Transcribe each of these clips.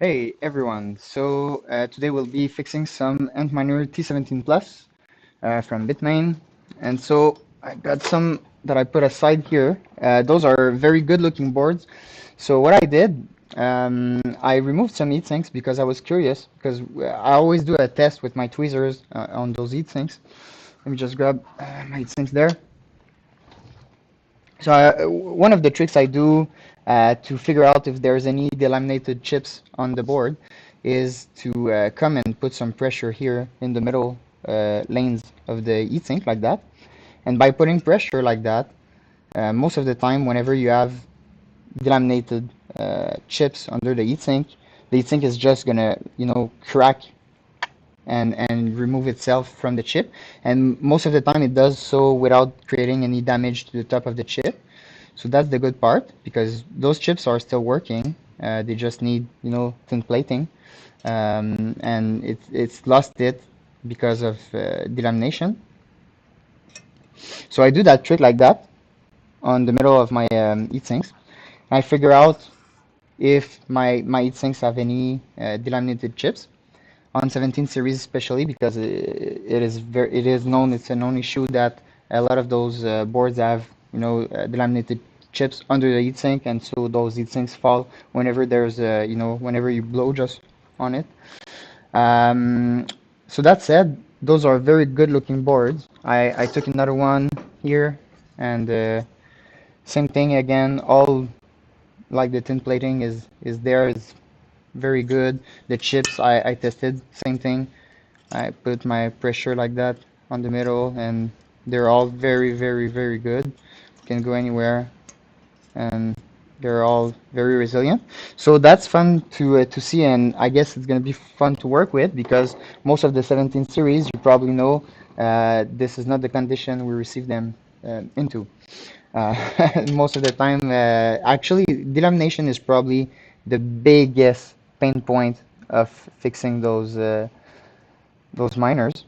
Hey everyone, so today we'll be fixing some Antminer T17 Plus from Bitmain. And so I got some that I put aside here. Those are very good looking boards. So what I did, I removed some heatsinks because I was curious, because I always do a test with my tweezers on those heatsinks. Let me just grab my heatsinks there. So one of the tricks I do to figure out if there's any delaminated chips on the board is to come and put some pressure here in the middle lanes of the heatsink like that. And by putting pressure like that, most of the time whenever you have delaminated chips under the heatsink is just gonna, crack and remove itself from the chip. And most of the time it does so without creating any damage to the top of the chip. So that's the good part, because those chips are still working. They just need, thin plating, and it's lost it because of delamination. So I do that trick like that on the middle of my heatsinks. I figure out if my heatsinks have any delaminated chips on 17 series, especially because it is known, it's a known issue that a lot of those boards have, delaminated chips under the heatsink, and so those heatsinks fall whenever there's whenever you blow just on it. um, so that said, those are very good looking boards. I took another one here, and same thing again, all like the tin plating is there, is very good. The chips I tested, same thing. I put my pressure like that on the middle, and they're all very, very, very good. Can go anywhere, and they're all very resilient. So that's fun to see, and I guess it's gonna be fun to work with, because most of the 17 series, you probably know, this is not the condition we receive them into. Uh, most of the time, actually, delamination is probably the biggest pain point of fixing those miners.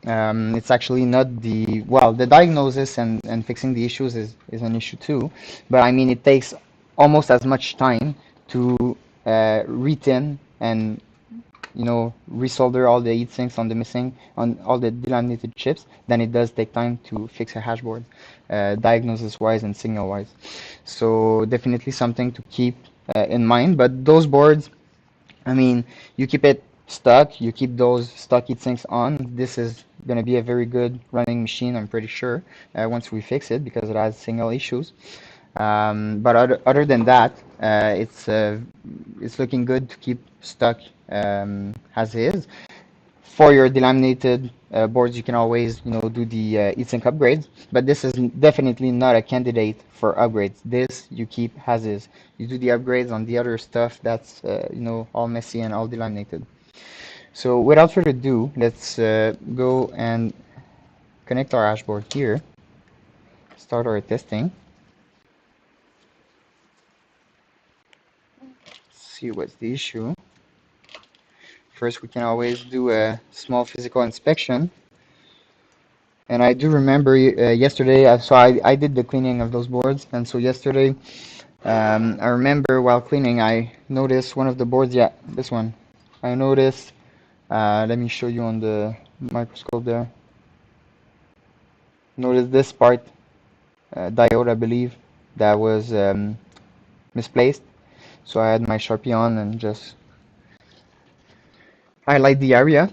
It's actually not the diagnosis and fixing the issues is an issue too, but I mean, it takes almost as much time to retin and, resolder all the heat sinks on all the delaminated chips than it does take time to fix a hashboard, diagnosis wise and signal wise. So definitely something to keep in mind. But those boards, I mean, you keep it stuck, you keep those stock heat sinks on. This is going to be a very good running machine, I'm pretty sure, once we fix it, because it has signal issues. But other than that, it's looking good to keep stuck as is. For your delaminated boards, you can always, do the heatsink upgrades, but this is definitely not a candidate for upgrades. This you keep as is. You do the upgrades on the other stuff that's, all messy and all delaminated. So without further ado, let's go and connect our dashboard here, start our testing, see what's the issue. First, we can always do a small physical inspection. And I do remember yesterday, so I did the cleaning of those boards, and so yesterday, I remember while cleaning, I noticed one of the boards, yeah, this one. I noticed, let me show you on the microscope there. Notice this part, diode, I believe, that was misplaced. So I had my Sharpie on and just highlight the area.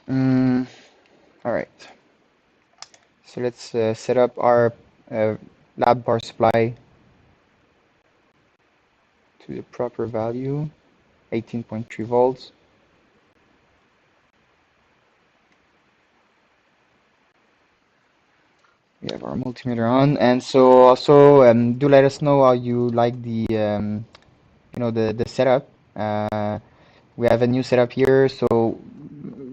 All right. So let's set up our lab power supply to the proper value, 18.3 volts. We have our multimeter on, and so also do let us know how you like the the setup. We have a new setup here, so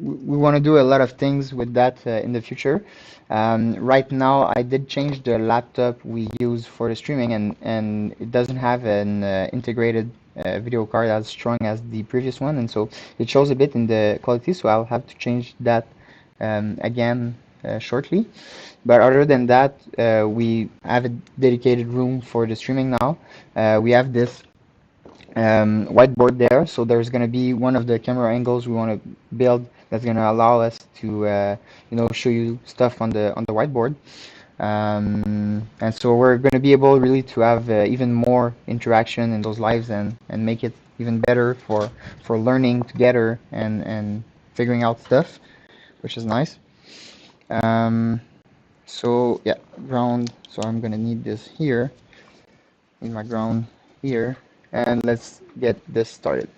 we want to do a lot of things with that in the future. Right now, I did change the laptop we use for the streaming, and it doesn't have an integrated video card as strong as the previous one, and so it shows a bit in the quality, so I'll have to change that again shortly. But other than that, we have a dedicated room for the streaming now. We have this whiteboard there. So there's going to be one of the camera angles we want to build that's going to allow us to show you stuff on the whiteboard. And so we're going to be able really to have even more interaction in those lives and make it even better for learning together and figuring out stuff, which is nice. So yeah, ground. So I'm going to need this here. Need my ground here, and let's get this started.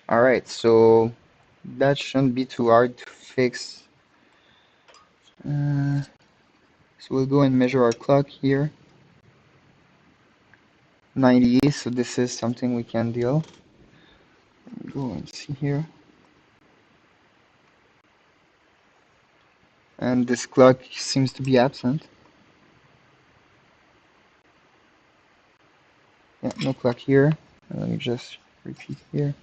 All right, so that shouldn't be too hard to fix. So we'll go and measure our clock here. 90, so this is something we can deal. Go and see here. And this clock seems to be absent. Yeah, no clock here. Let me just repeat here.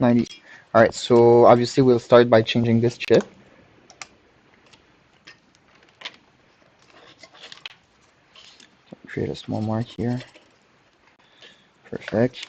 All right, so obviously we'll start by changing this chip. Create a small mark here. Perfect.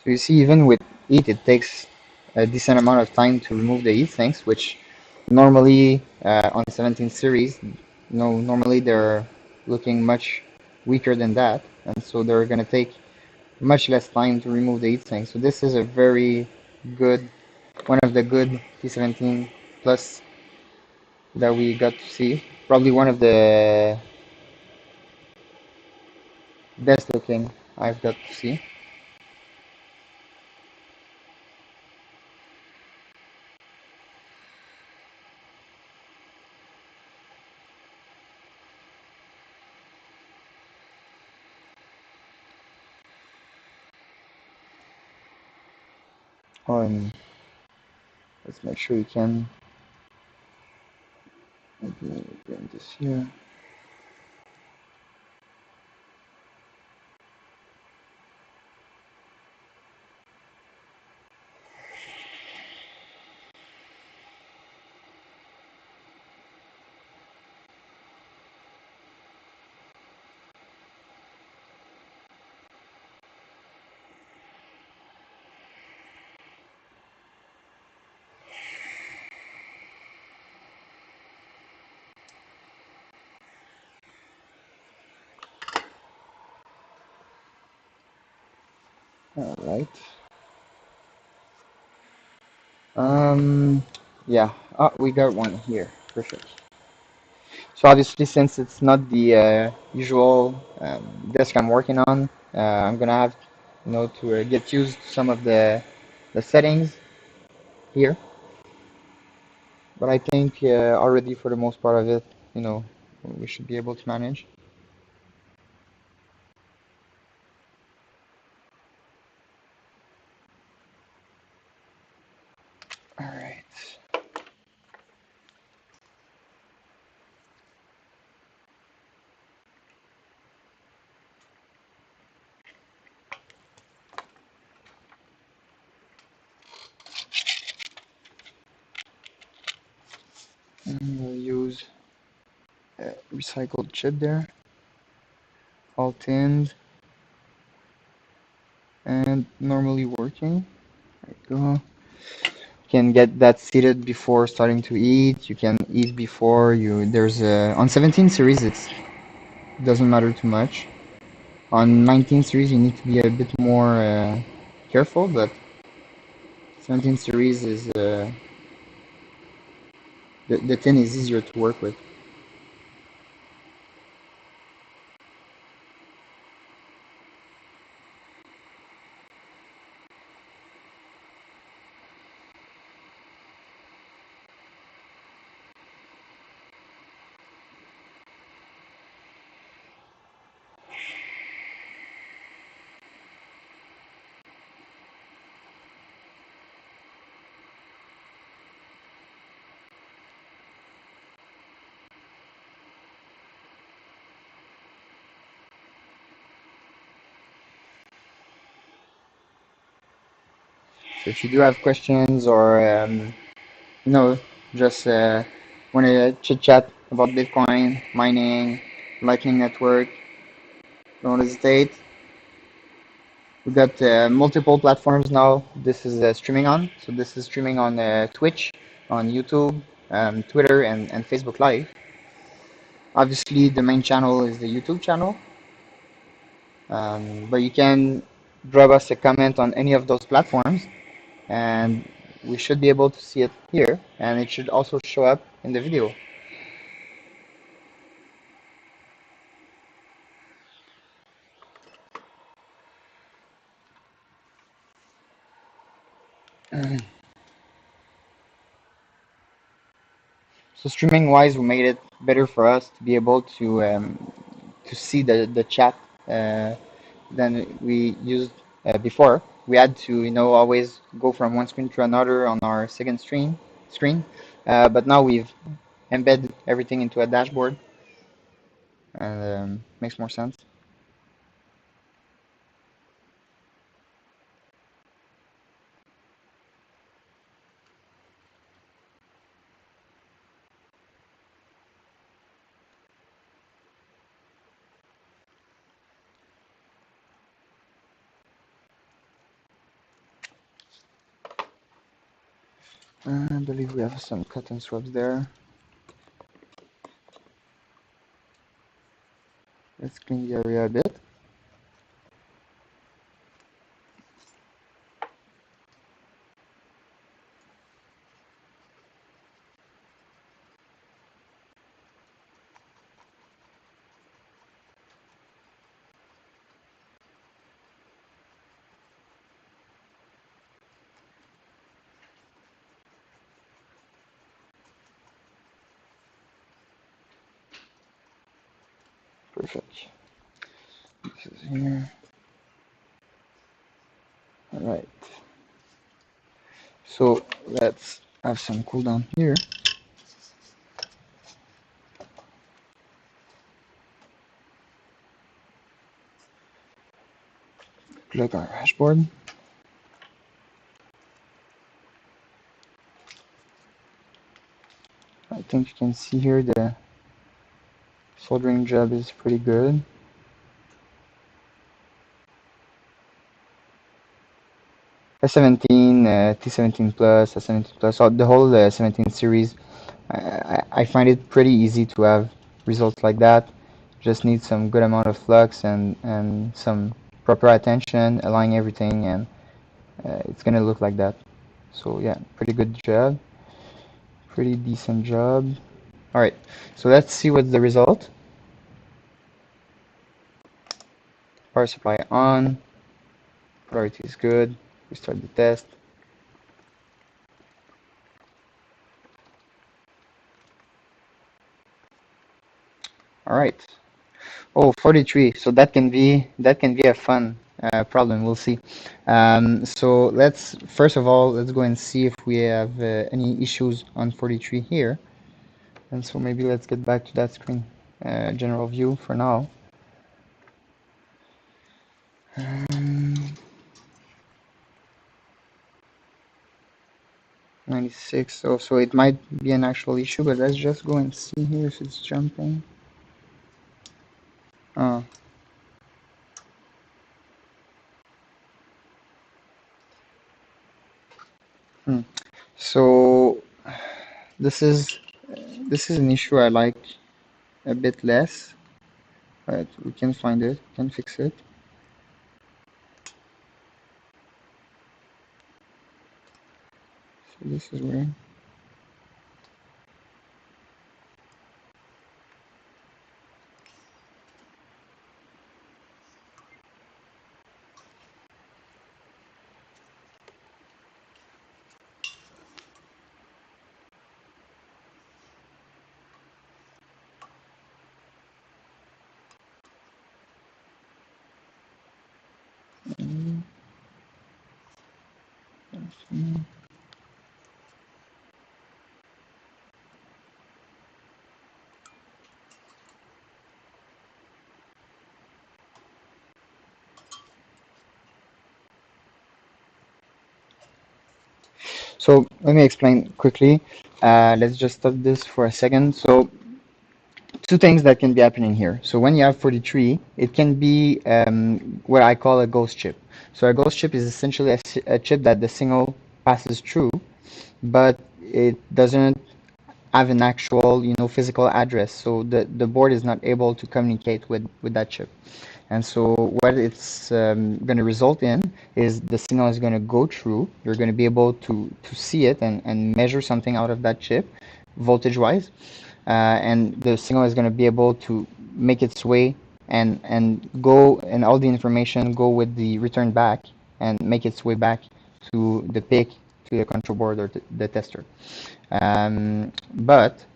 So you see, even with heat, it takes a decent amount of time to remove the heat sinks, which normally on the 17 series, normally they're looking much weaker than that, and so they're going to take much less time to remove the heat sink. So this is a very good, one of the good T17 Plus that we got to see. Probably one of the best looking I've got to see. Oh, and let's make sure you can bring this here. All right. Um, yeah. Oh, we got one here. Perfect. So obviously, since it's not the usual disk I'm working on, I'm gonna have, to get used to some of the settings here. But I think already for the most part of it, we should be able to manage. All right. And we'll use a recycled chip there, all tinned and normally working. There you go. You can get that seated before starting to eat. You can eat before you. There's on 17 series it doesn't matter too much. On 19 series you need to be a bit more careful, but 17 series is the tin is easier to work with. So if you do have questions or you know, just want to chit chat about Bitcoin, mining, Lightning Network, don't hesitate. We got multiple platforms now. This is streaming on. So this is streaming on Twitch, on YouTube, Twitter, and Facebook Live. Obviously, the main channel is the YouTube channel, but you can drop us a comment on any of those platforms, and we should be able to see it here, and it should also show up in the video. So streaming wise, we made it better for us to be able to see the chat than we used before. We had to always go from one screen to another on our second screen, but now we've embedded everything into a dashboard, and makes more sense. I believe we have some cut and swaps there. Let's clean the area a bit. Perfect. This is here. All right. So let's have some cooldown here. Click our dashboard. I think you can see here the soldering job is pretty good. S17, T17 Plus, S17 Plus, so the whole 17 series, I find it pretty easy to have results like that. Just need some good amount of flux and some proper attention, aligning everything, and it's gonna look like that. So yeah, pretty good job, pretty decent job. All right, so let's see what's the result. Power supply on, priority is good. Restart the test. All right. Oh, 43. So that can be a fun problem. We'll see. So let's first of all let's go and see if we have any issues on 43 here. And so maybe let's get back to that screen, general view for now. 96. So it might be an actual issue, but let's just go and see here if it's jumping. Oh. So this is an issue I like a bit less, but we can find it, can fix it. So this is where. So let me explain quickly. Let's just stop this for a second. So two things that can be happening here. So when you have 43, it can be what I call a ghost chip. So a ghost chip is essentially a chip that the signal passes through, but it doesn't have an actual, physical address. So the board is not able to communicate with that chip. And so what it's going to result in is the signal is going to go through. You're going to be able to see it and measure something out of that chip, voltage-wise. And the signal is going to be able to make its way and go, and all the information go with the return back and make its way back to the PIC, to the control board or the tester. But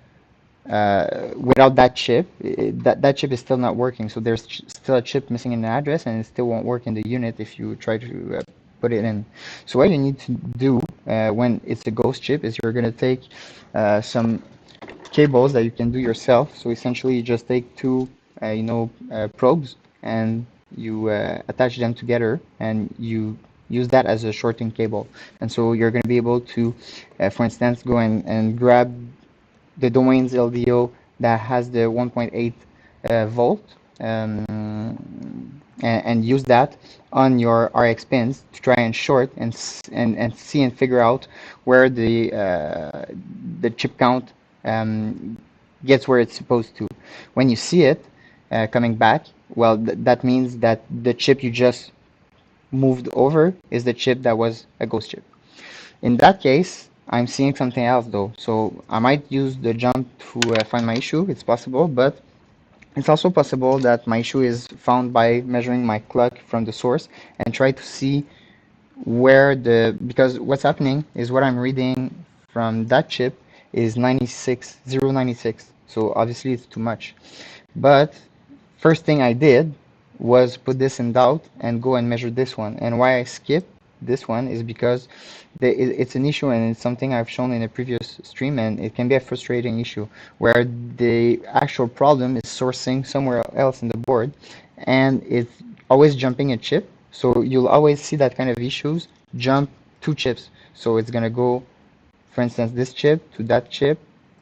without that chip, that chip is still not working. So there's still a chip missing in the address, and it still won't work in the unit if you try to put it in. So what you need to do when it's a ghost chip is you're going to take some cables that you can do yourself. So essentially, you just take two, probes, and you attach them together, and you use that as a shorting cable. And so you're going to be able to, for instance, go and grab the domains LDO that has the 1.8 volt, and use that on your RX pins to try and short and see and figure out where the chip count gets where it's supposed to. When you see it coming back, well, that means that the chip you just moved over is the chip that was a ghost chip. In that case, I'm seeing something else though. So I might use the jump to find my issue. It's possible, but it's also possible that my issue is found by measuring my clock from the source and try to see because what's happening is what I'm reading from that chip is 096. So obviously it's too much. But first thing I did was put this in doubt and go and measure this one. And why I skipped this one is because it's an issue, and it's something I've shown in a previous stream, and it can be a frustrating issue where the actual problem is sourcing somewhere else in the board, and it's always jumping a chip. So you'll always see that kind of issues jump two chips. So it's gonna go, for instance, this chip to that chip,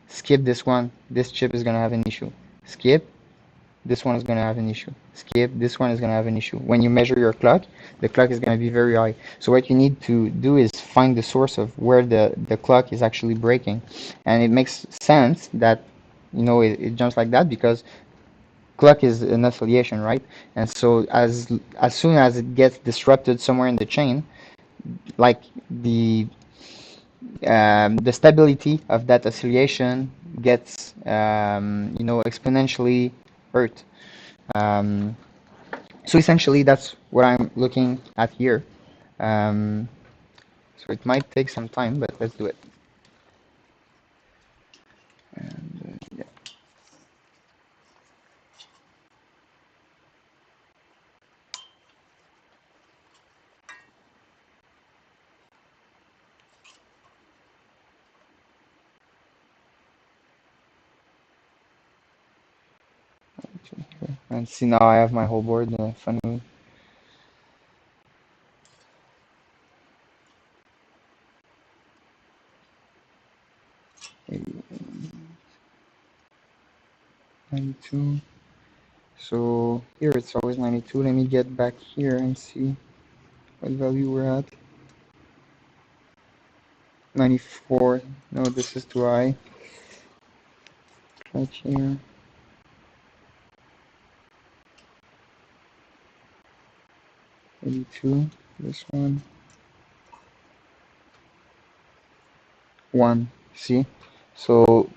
skip this one, this chip is gonna have an issue. Skip, this one is going to have an issue. Skip, this one is going to have an issue. When you measure your clock, the clock is going to be very high. So what you need to do is find the source of where the clock is actually breaking. And it makes sense that, it jumps like that because clock is an affiliation, right? And so as soon as it gets disrupted somewhere in the chain, like the stability of that oscillation gets exponentially hurt. Um, so essentially, that's what I'm looking at here. Um, so it might take some time, but let's do it. And, yeah. 92 here. And see, now I have my whole board funny. Maybe 92. So here it's always 92. Let me get back here and see what value we're at. 94. No, this is too high. Right here. 82. This one. 1. See? So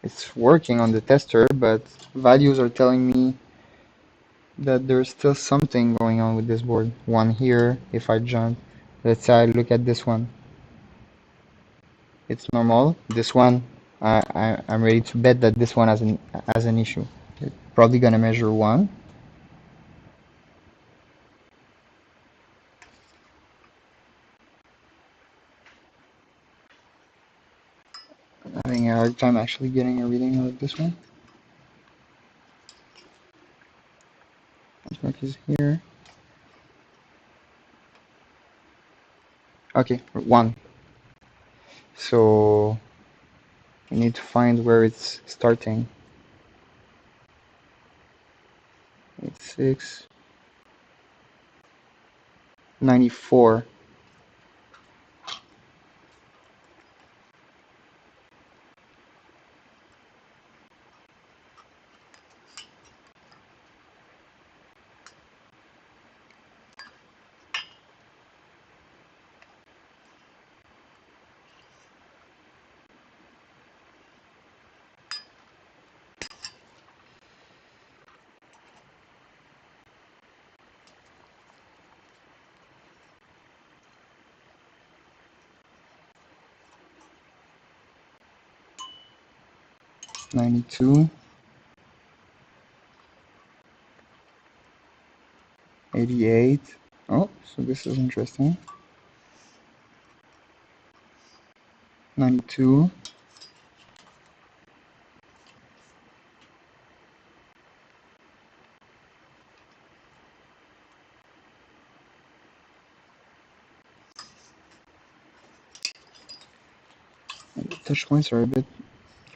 it's working on the tester, but values are telling me that there's still something going on with this board. 1 here, if I jump, let's say I look at this one. It's normal. This one, I'm ready to bet that this one has an issue. It's probably gonna measure 1. I'm having a hard time actually getting a reading out of this one. Benchmark is here. Okay, 1. So we need to find where it's starting. 86, 94. 92, 88. Oh, so this is interesting. 92, the touch points are a bit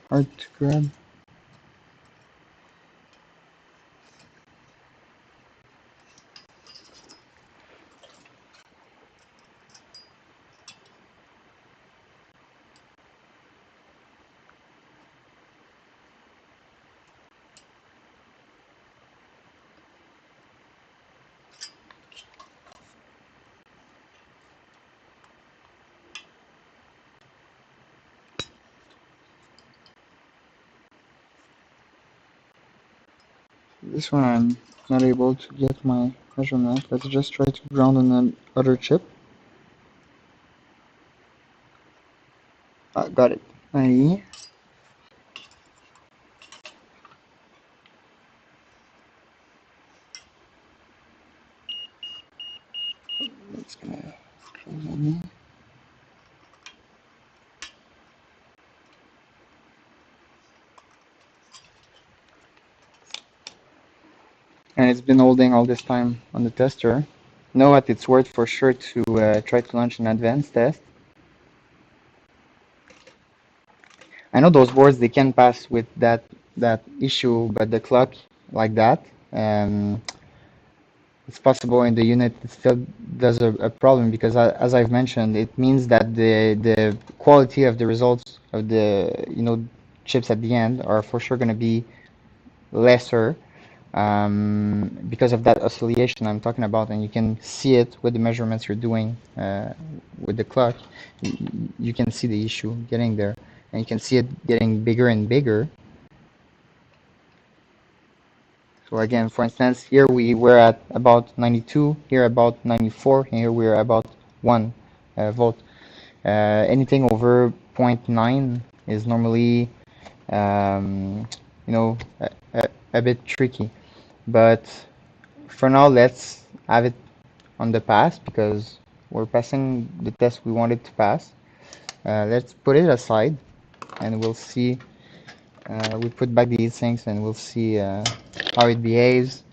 hard to grab. This one I'm not able to get my measurement. Let's just try to ground on another chip. Got it. 90. It's gonna close on me. And it's been holding all this time on the tester. Know what it's worth for sure to try to launch an advanced test. I know those boards they can pass with that issue, but the clock like that, um, it's possible in the unit it still does a problem because as I've mentioned, it means that the quality of the results of the chips at the end are for sure going to be lesser because of that oscillation I'm talking about, and you can see it with the measurements you're doing with the clock. You can see the issue getting there, and you can see it getting bigger and bigger. So again, for instance, here we were at about 92, here about 94, and here we're about 1 volt. Anything over 0.9 is normally, a bit tricky. But for now, let's have it on the pass because we're passing the test we wanted to pass. Let's put it aside and we'll see. We put back the heat and we'll see how it behaves.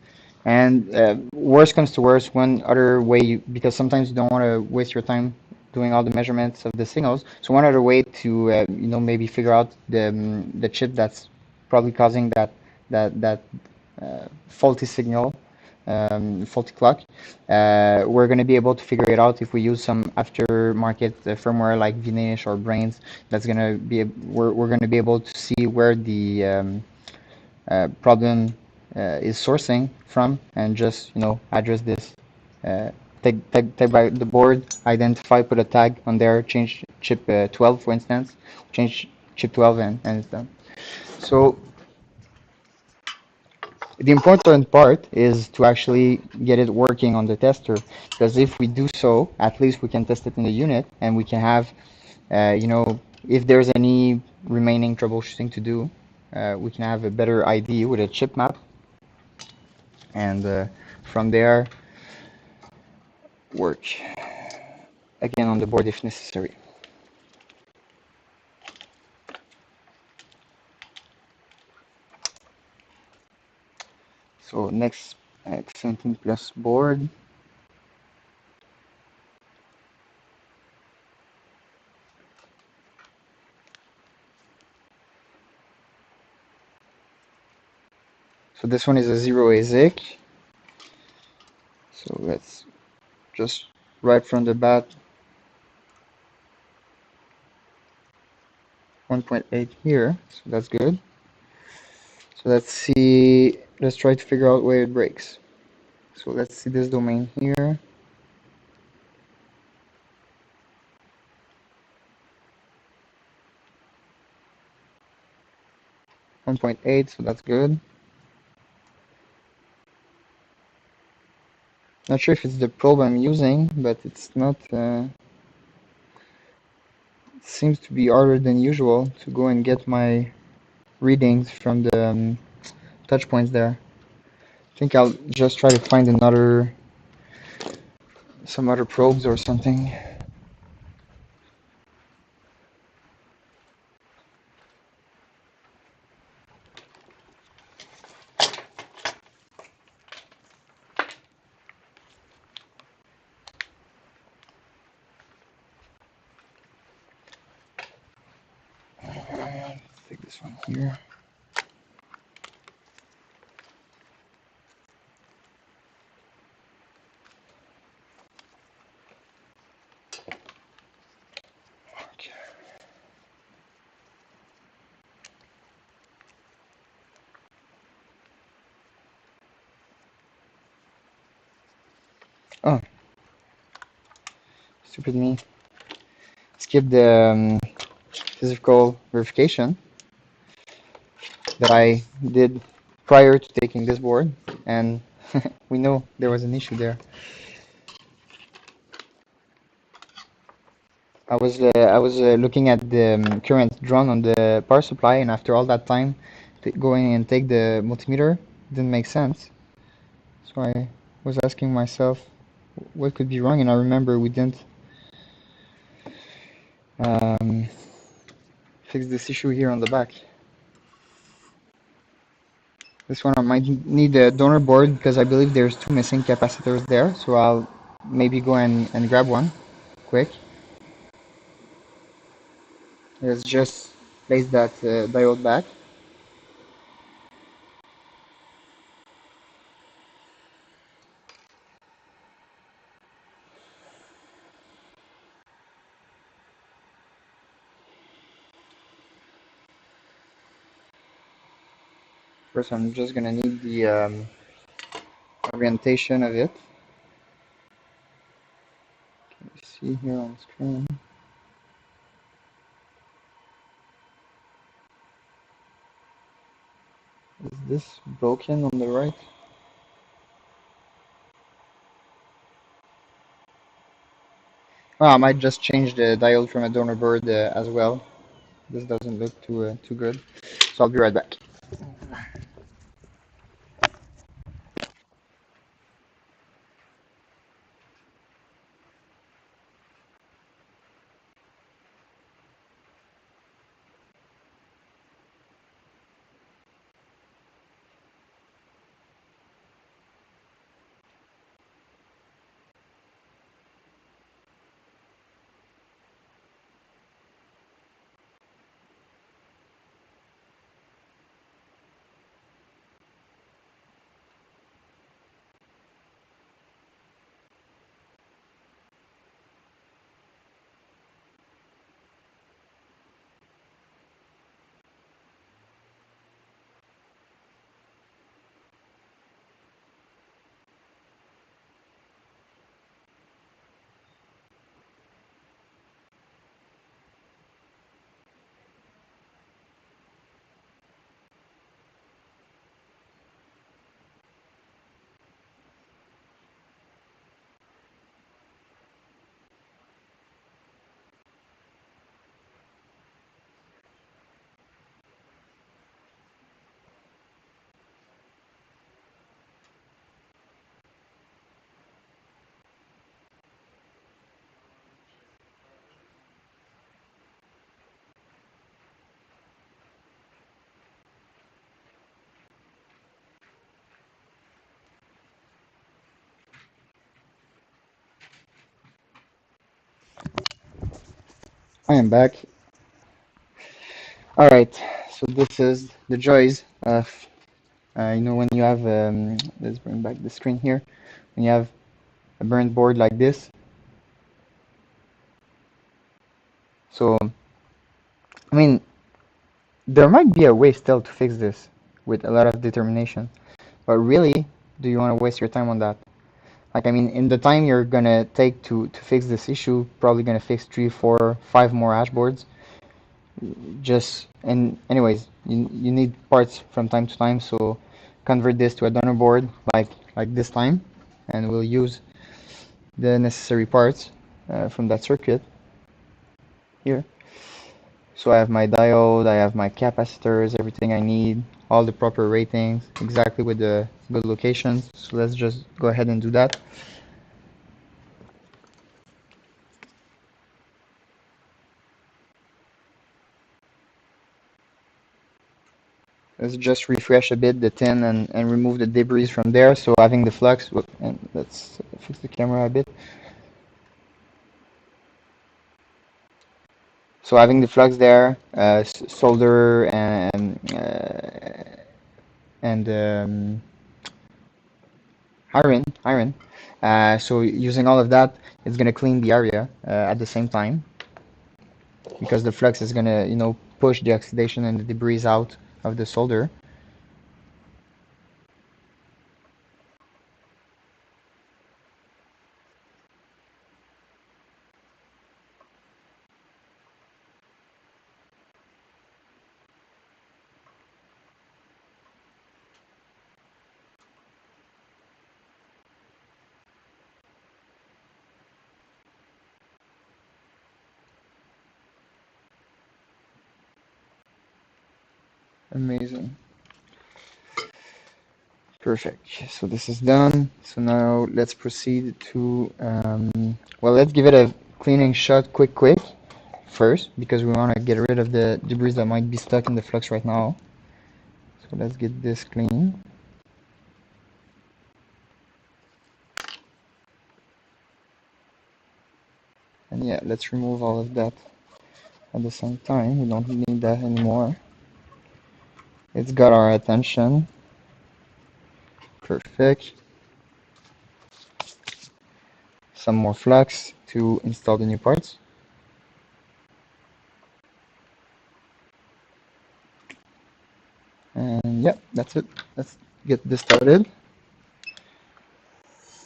And worst comes to worst, one other way, because sometimes you don't want to waste your time doing all the measurements of the signals. So one other way to maybe figure out the chip that's probably causing that faulty signal, faulty clock. We're going to be able to figure it out if we use some aftermarket firmware like Vinish or Brains. That's going to be we're going to be able to see where the problem is sourcing from, and just address this. Take by the board, identify, put a tag on there, change chip 12 for instance, change chip 12, and it's done. So the important part is to actually get it working on the tester, because if we do so, at least we can test it in the unit, and we can have, if there's any remaining troubleshooting to do, we can have a better idea with a chip map, and from there work again on the board if necessary. So next X17 Plus board. So this one is a 0 ASIC. So let's just right from the bat 1.8 here. So that's good. So let's see, let's try to figure out where it breaks. So let's see this domain here. 1.8, so that's good. Not sure if it's the probe I'm using, but it's not. It seems to be harder than usual to go and get my readings from the touch points there. I think I'll just try to find some other probes or something. Let's take this one here. Okay. Oh, stupid me. Skip the physical verification that I did prior to taking this board, and we know there was an issue there. I was looking at the current drawn on the power supply, and after all that time, going and take the multimeter didn't make sense. So I was asking myself what could be wrong, and I remember we didn't um, fix this issue here on the back. This one I might need a donor board because I believe there's two missing capacitors there, so I'll maybe go and grab one quick. Let's just place that diode back. First, I'm just gonna need the orientation of it. Can you see here on screen? Is this broken on the right? Oh, I might just change the diode from a donor board as well. This doesn't look too good. So I'll be right back. I am back. All right, so this is the joys of You know, when you have, let's bring back the screen here. When you have a burnt board like this. So, I mean, there might be a way still to fix this with a lot of determination. But really, do you want to waste your time on that? Like, I mean, in the time you're gonna take to fix this issue, probably gonna fix 3, 4, 5 more hashboards. Just, and anyways, you need parts from time to time, so convert this to a donor board like this time, and we'll use the necessary parts from that circuit here. So I have my diode, I have my capacitors, everything I need, all the proper ratings, exactly with the good locations. So let's just go ahead and do that. Let's just refresh a bit the tin and remove the debris from there. So having the flux, and let's fix the camera a bit. So having the flux there, solder and iron. So using all of that, it's gonna clean the area at the same time because the flux is gonna, you know, push the oxidation and the debris out of the solder. Amazing. Perfect. So this is done. So now let's proceed to, well, let's give it a cleaning shot quick first because we want to get rid of the debris that might be stuck in the flux right now. So let's get this clean. And yeah, let's remove all of that at the same time. We don't need that anymore. It's got our attention. Perfect. Some more flux to install the new parts. And yeah, that's it. Let's get this started.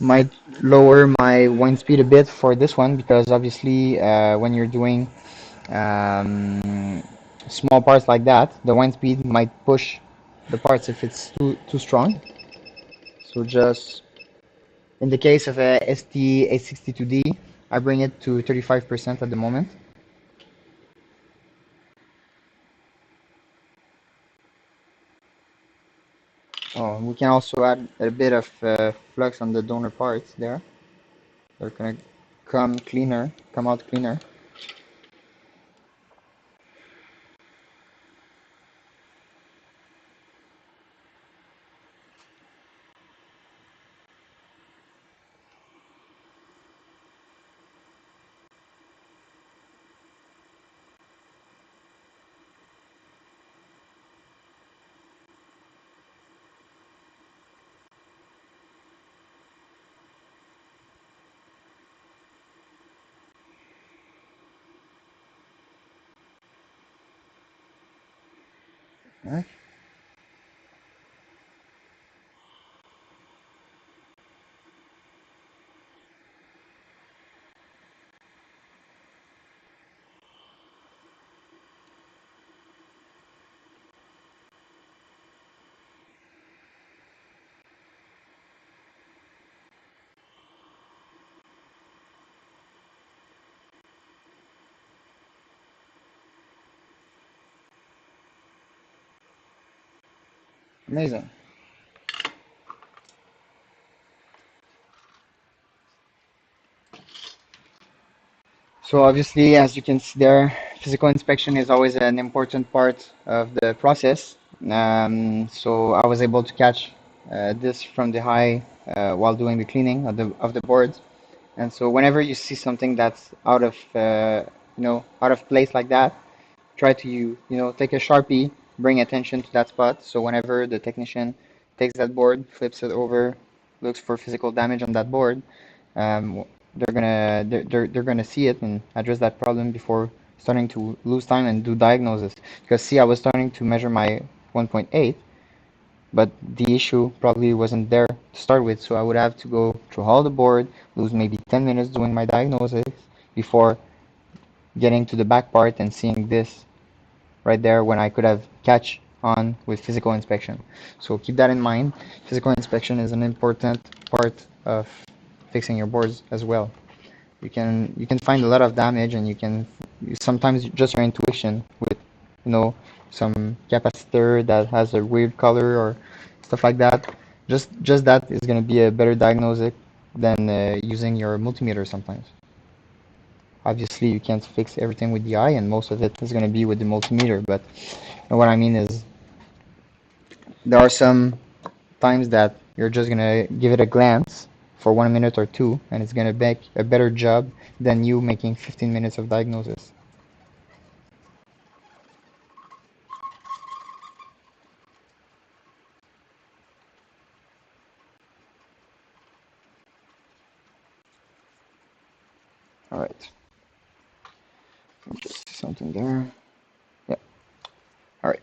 Might lower my wind speed a bit for this one because obviously when you're doing small parts like that, the wind speed might push the parts if it's too strong. So just in the case of a ST862D, I bring it to 35% at the moment. Oh, we can also add a bit of flux on the donor parts there. They're gonna come out cleaner. Alright. Amazing. So obviously, as you can see there, physical inspection is always an important part of the process. So I was able to catch this from the high while doing the cleaning of the boards. And so whenever you see something that's out of out of place like that, try to take a Sharpie, bring attention to that spot. So whenever the technician takes that board, flips it over, looks for physical damage on that board, they're gonna see it and address that problem before starting to lose time and do diagnosis. Because see, I was starting to measure my 1.8, but the issue probably wasn't there to start with, so I would have to go through all the board, lose maybe 10 minutes doing my diagnosis before getting to the back part and seeing this right there when I could have catch on with physical inspection. So keep that in mind. Physical inspection is an important part of fixing your boards as well. You can find a lot of damage, and you can sometimes just your intuition with some capacitor that has a weird color or stuff like that. Just that is going to be a better diagnostic than using your multimeter sometimes. Obviously, you can't fix everything with the eye, and most of it is going to be with the multimeter. But what I mean is, there are some times that you're just going to give it a glance for 1 minute or two, and it's going to make a better job than you making 15 minutes of diagnosis. All right. Just something there. Yeah. All right.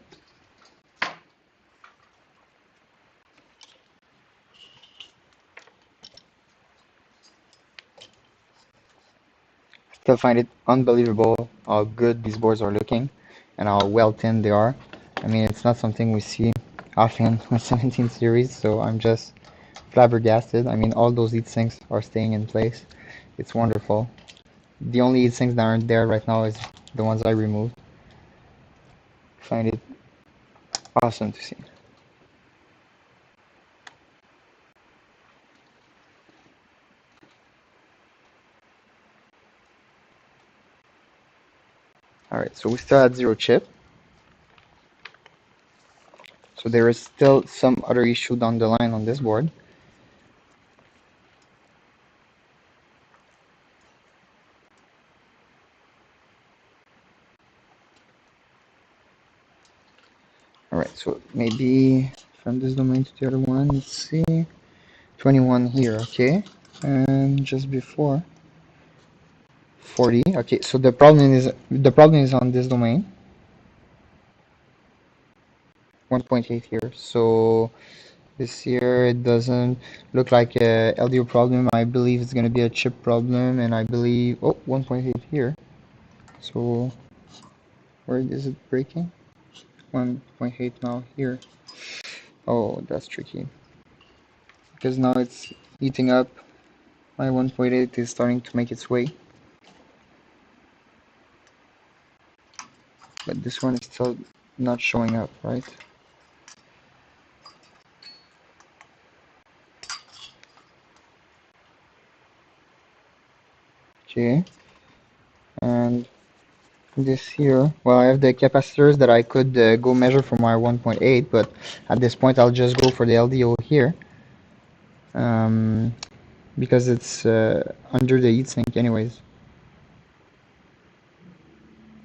Still find it unbelievable how good these boards are looking and how well thinned they are. I mean, it's not something we see often with 17 series, so I'm just flabbergasted. I mean, all those heat sinks are staying in place. It's wonderful. The only heat sinks that aren't there right now is the ones I removed. Find it awesome to see. All right, so we still had zero chip. So there is still some other issue down the line on this board. All right, so maybe from this domain to the other one, let's see. 21 here, okay. And just before 40. Okay, so the problem is on this domain. 1.8 here. So this here, it doesn't look like a LDO problem. I believe it's going to be a chip problem, and I believe 1.8 here. So where is it breaking? 1.8 now here. Oh, that's tricky because now it's eating up. My 1.8 is starting to make its way, but this one is still not showing up, right? Okay, and this here, well, I have the capacitors that I could go measure for my 1.8, but at this point I'll just go for the LDO here, because it's under the heatsink anyways.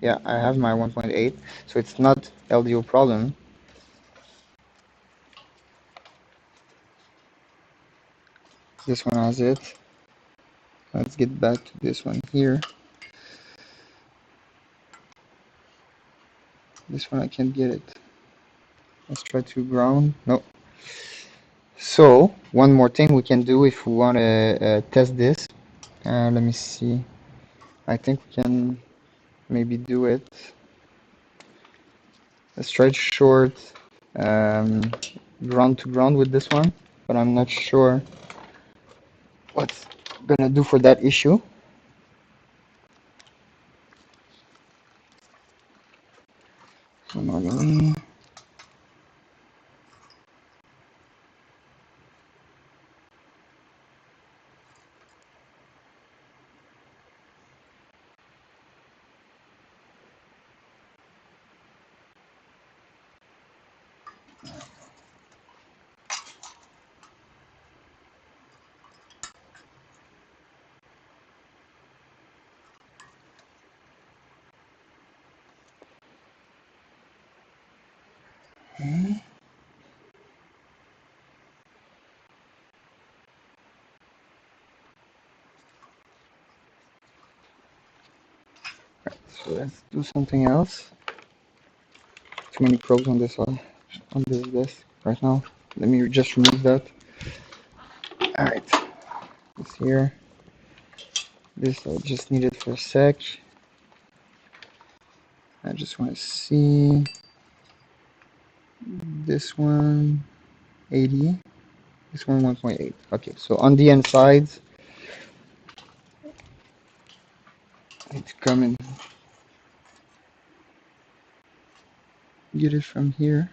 Yeah, I have my 1.8, so it's not LDO problem. This one has it. Let's get back to this one here. This one I can't get it. Let's try to ground. No. So one more thing we can do if we want to test this. Let me see. I think we can maybe do it. Let's try to short ground to ground with this one, but I'm not sure what's gonna do for that issue. So normally, So let's do something else. Too many probes on this desk right now. Let me just remove that. Alright, this here. This I just need it for a sec. I just want to see this one 80, this one 1.8. Okay, so on the insides, I need to come and get it from here.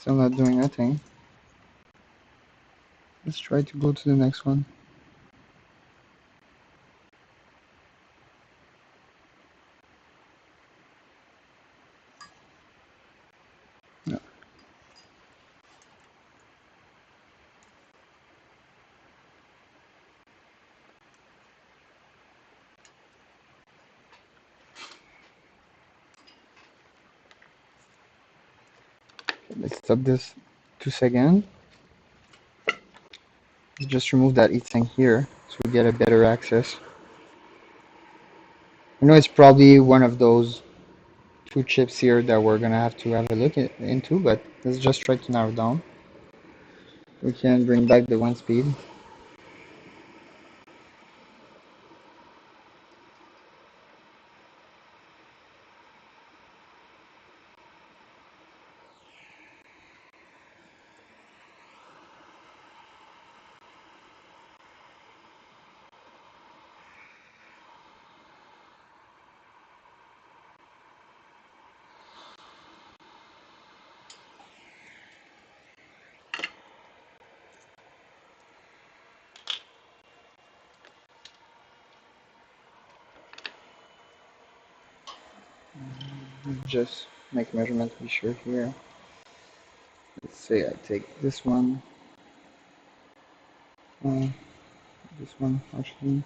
Still not doing nothing. Let's try to go to the next one. No. Okay, let's stop this 2 seconds. Just remove that heatsink here so we get a better access. I know it's probably one of those two chips here that we're gonna have to have a look into, but let's just try to narrow down. We can bring back the 1 speed. Just make measurement to be sure here. Let's say I take this one, this one actually,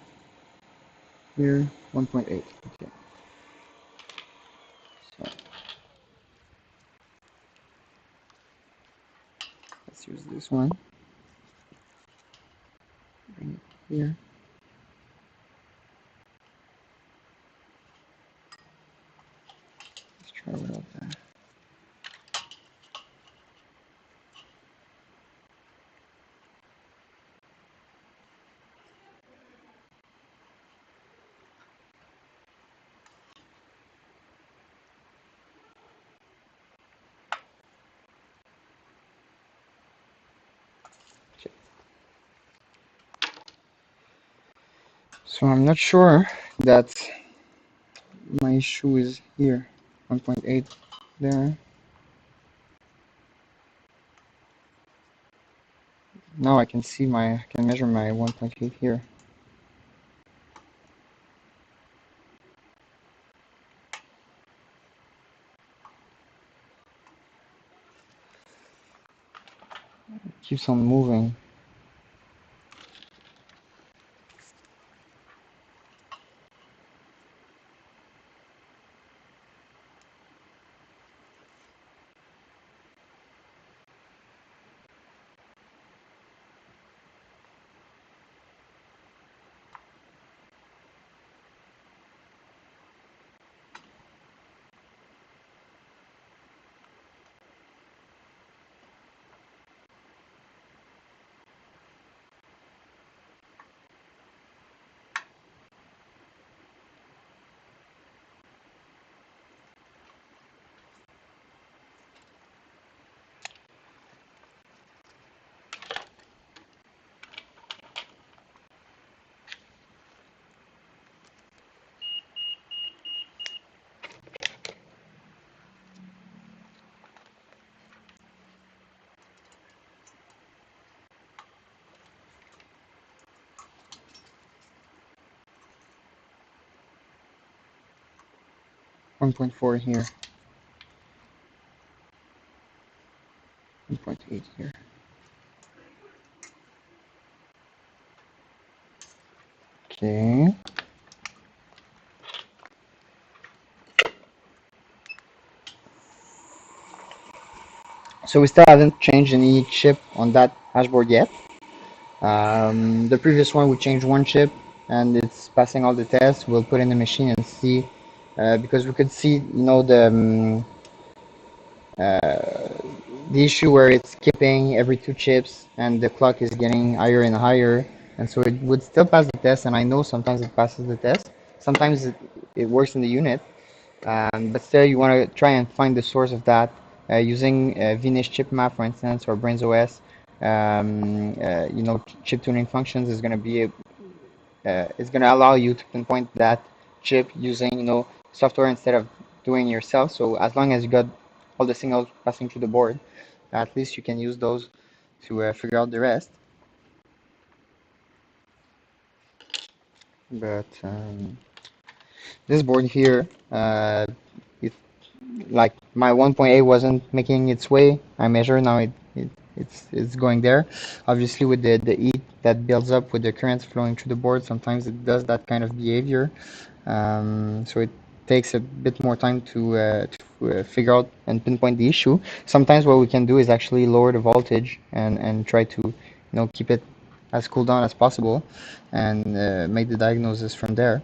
here, 1.8. Okay, so let's use this one. Bring it here. Let's try without that. Okay. So I'm not sure that my issue is here, 1.8 there. Now I can see I can measure my 1.8 here. It keeps on moving. .4 here. 8 here. Okay. So we still haven't changed any chip on that hashboard yet. The previous one we changed one chip and it's passing all the tests. We'll put in the machine and see, because we could see, the issue where it's skipping every two chips and the clock is getting higher and higher, and so it would still pass the test. And I know sometimes it passes the test, sometimes it works in the unit, but still you want to try and find the source of that using Vnish chip map, for instance, or Brains OS. Chip tuning functions is going to be is going to allow you to pinpoint that chip using software instead of doing it yourself. So as long as you got all the signals passing through the board, at least you can use those to figure out the rest. But this board here, it, like my 1.8 wasn't making its way. I measure now it's going there. Obviously with the heat that builds up with the currents flowing through the board, sometimes it does that kind of behavior. So it takes a bit more time to figure out and pinpoint the issue. Sometimes what we can do is actually lower the voltage and try to keep it as cool down as possible and make the diagnosis from there.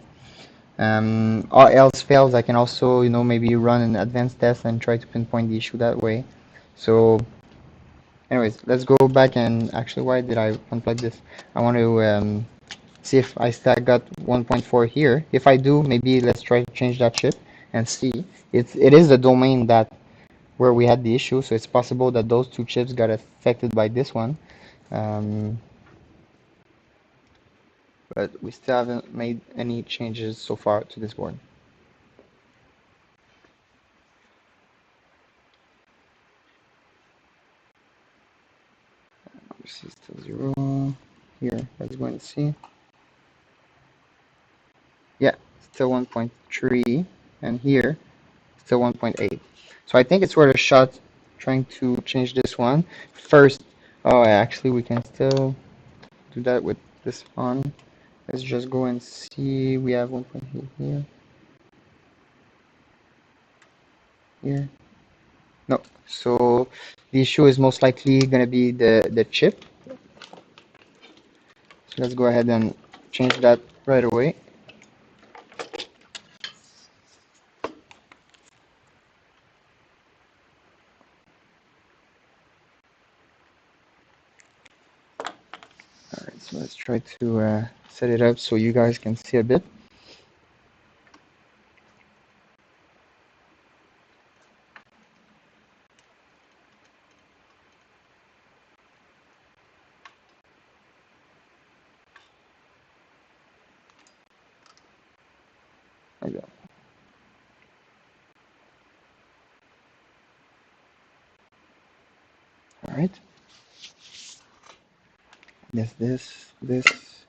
Or else fails, I can also maybe run an advanced test and try to pinpoint the issue that way. So anyways, let's go back and actually, why did I unplug this? I want to see if I still got 1.4 here. If I do, maybe let's try to change that chip and see. It is the domain that where we had the issue, so it's possible that those two chips got affected by this one. But we still haven't made any changes so far to this board. This is still 0. Here, let's go and see. Yeah, still 1.3, and here, still 1.8. So I think it's worth a shot trying to change this one. First, oh, actually, we can still do that with this on. Let's just go and see. We have 1.8 here. Here. No. So the issue is most likely going to be the chip. So let's go ahead and change that right away. Alright, so let's try to set it up so you guys can see a bit. Like that. Alright. Yes, this,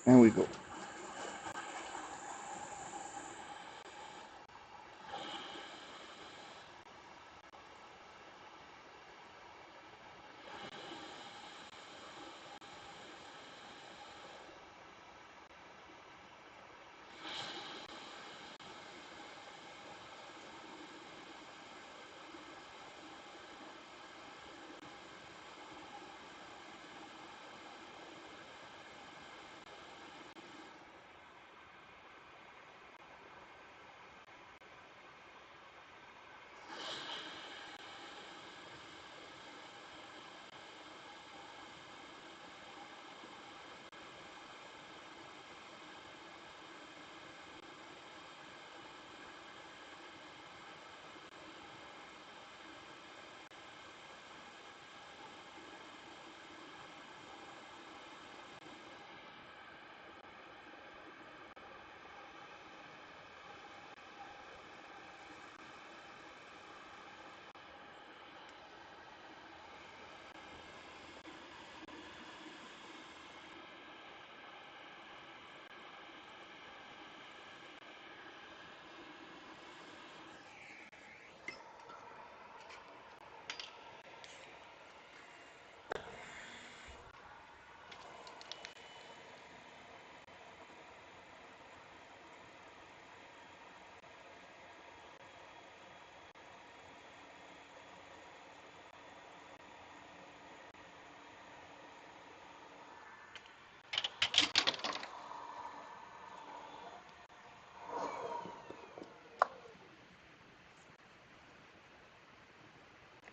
and we go.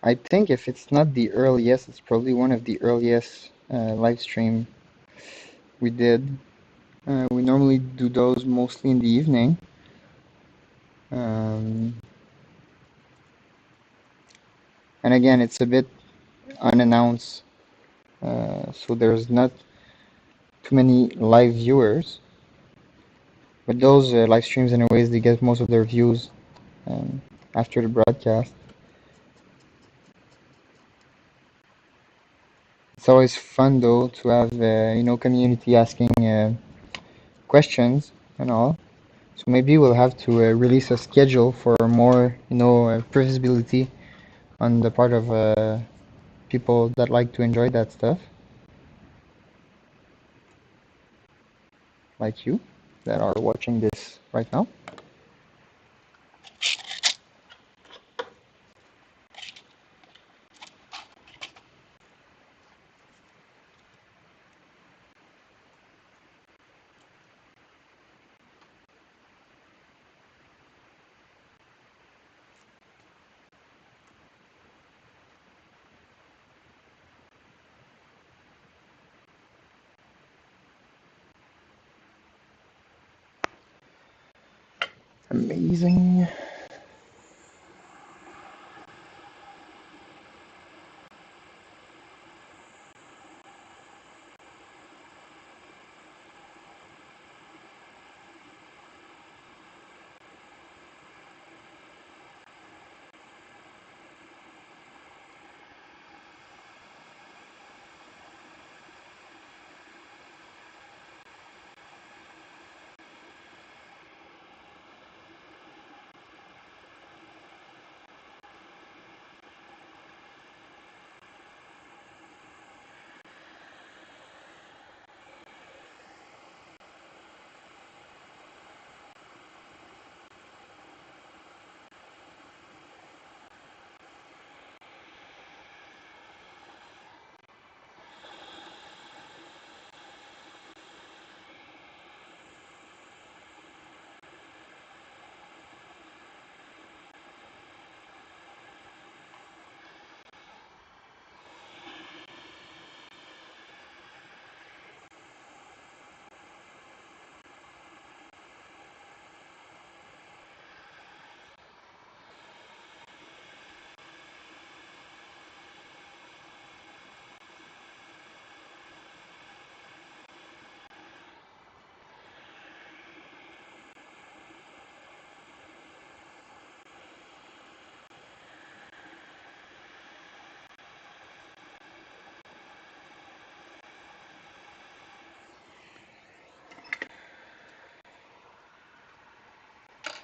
I think if it's not the earliest, it's probably one of the earliest live stream we did. We normally do those mostly in the evening. Um, and again, it's a bit unannounced, so there's not too many live viewers. But those live streams, anyways, they get most of their views um, after the broadcast. It's always fun though to have community asking questions and all. So maybe we'll have to release a schedule for more visibility on the part of people that like to enjoy that stuff, like you that are watching this right now. Amazing.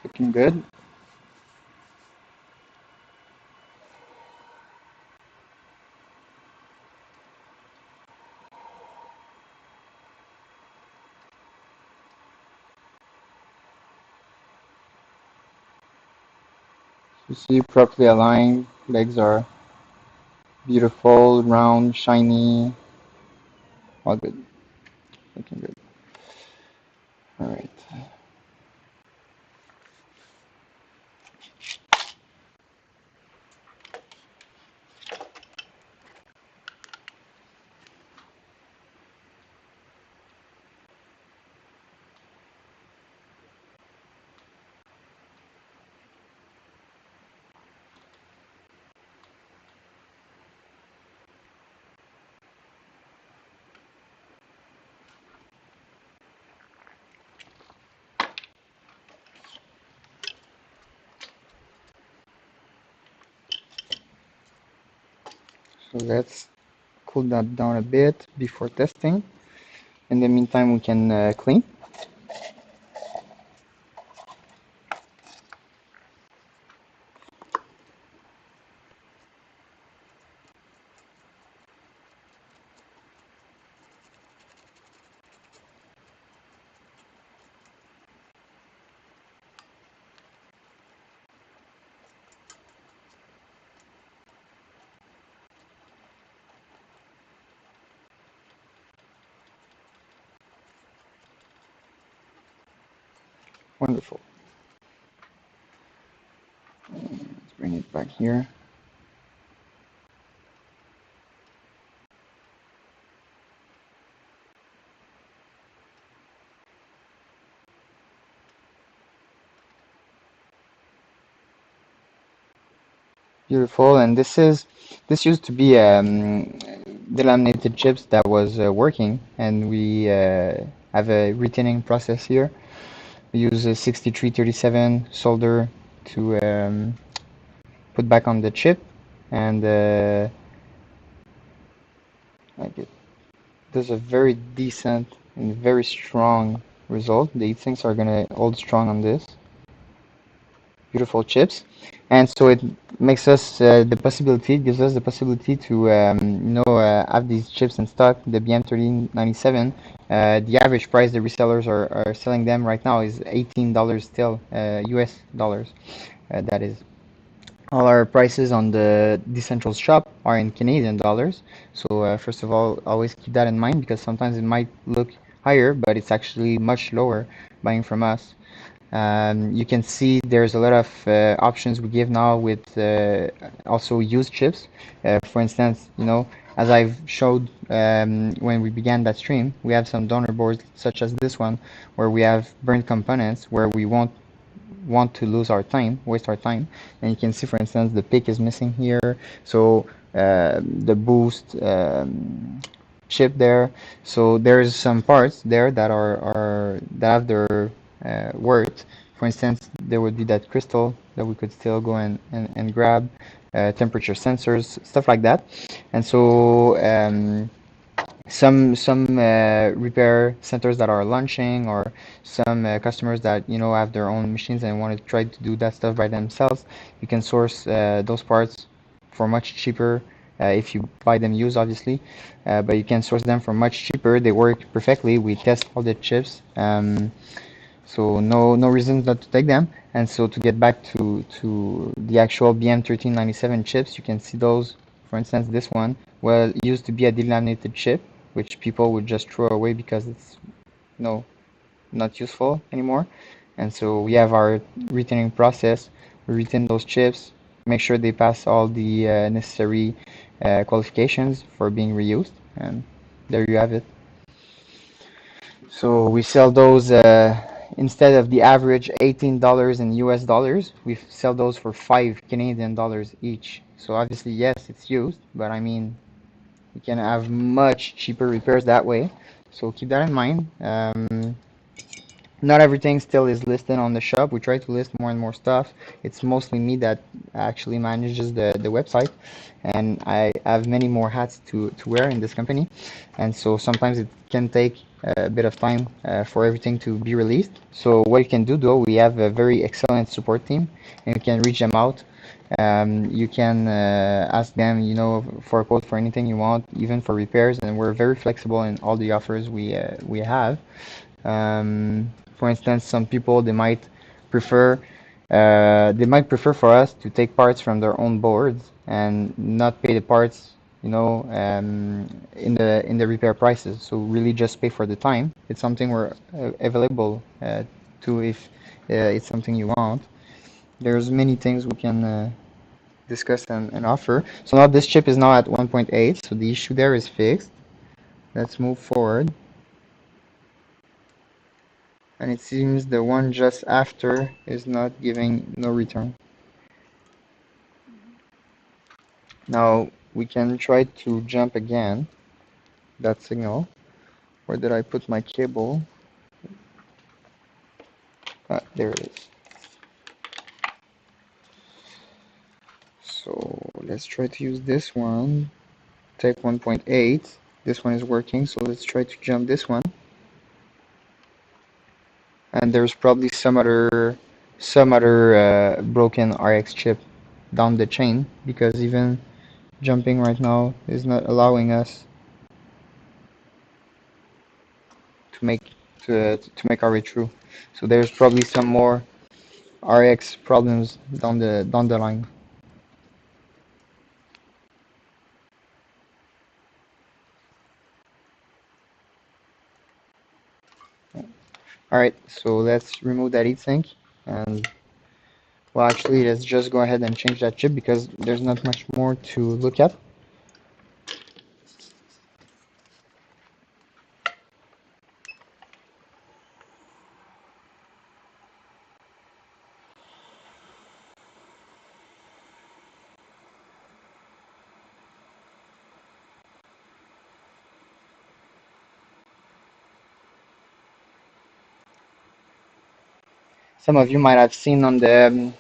Looking good. You see, properly aligned. Legs are beautiful, round, shiny. All good. Looking good. All right. So let's cool that down a bit before testing. In the meantime, we can clean. Wonderful. Let's bring it back here. Beautiful. And this used to be delaminated chips that was working, and we have a retinning process here. We use a 6337 solder to put back on the chip, and like it does a very decent and very strong result. The heat sinks are gonna hold strong on this. Beautiful chips, and so it makes us gives us the possibility to have these chips in stock. The BM1397, the average price the resellers are selling them right now is $18 still, US dollars. That is. All our prices on the decentral shop are in Canadian dollars. So first of all, always keep that in mind because sometimes it might look higher, but it's actually much lower buying from us. You can see there's a lot of options we give now with also used chips. For instance, as I've showed when we began that stream, we have some donor boards such as this one, where we have burnt components where we won't want to waste our time. And you can see, for instance, the pick is missing here. So the boost chip there. So there's some parts there that have their worth. For instance, there would be that crystal that we could still go and grab, temperature sensors, stuff like that. And so some repair centers that are launching, or some customers that have their own machines and want to try to do that stuff by themselves, you can source those parts for much cheaper if you buy them used, obviously, but you can source them for much cheaper. They work perfectly. We test all the chips, so no reason not to take them. And so to get back to the actual BM1397 chips, you can see those. For instance, this one, well, it used to be a delaminated chip, which people would just throw away because it's not useful anymore. And so we have our retinning process. We retin those chips, make sure they pass all the necessary qualifications for being reused, and there you have it. So we sell those instead of the average $18 in US dollars, we sell those for 5 Canadian dollars each. So obviously, yes, it's used, but I mean, you can have much cheaper repairs that way. So keep that in mind. Not everything still is listed on the shop. We try to list more and more stuff. It's mostly me that actually manages the website, and I have many more hats to wear in this company. And so sometimes it can take a bit of time for everything to be released. So what you can do, though, we have a very excellent support team, and you can reach them out. You can ask them, for a quote for anything you want, even for repairs, and we're very flexible in all the offers we have. For instance, some people prefer they might prefer for us to take parts from their own boards and not pay the parts, in the repair prices. So really just pay for the time. It's something we're available to if it's something you want. There's many things we can discuss and offer. So now this chip is now at 1.8, so the issue there is fixed. Let's move forward. And it seems the one just after is not giving no return. Now we can try to jump again that signal. Where did I put my cable? Ah, there it is. So let's try to use this one. Take 1.8. This one is working, so let's try to jump this one. And there's probably some other broken RX chip down the chain, because even jumping right now is not allowing us to make to make our way through. So there's probably some more RX problems down the line. All right, so let's remove that heatsink, and well, actually, let's just go ahead and change that chip because there's not much more to look at. Some of you might have seen on the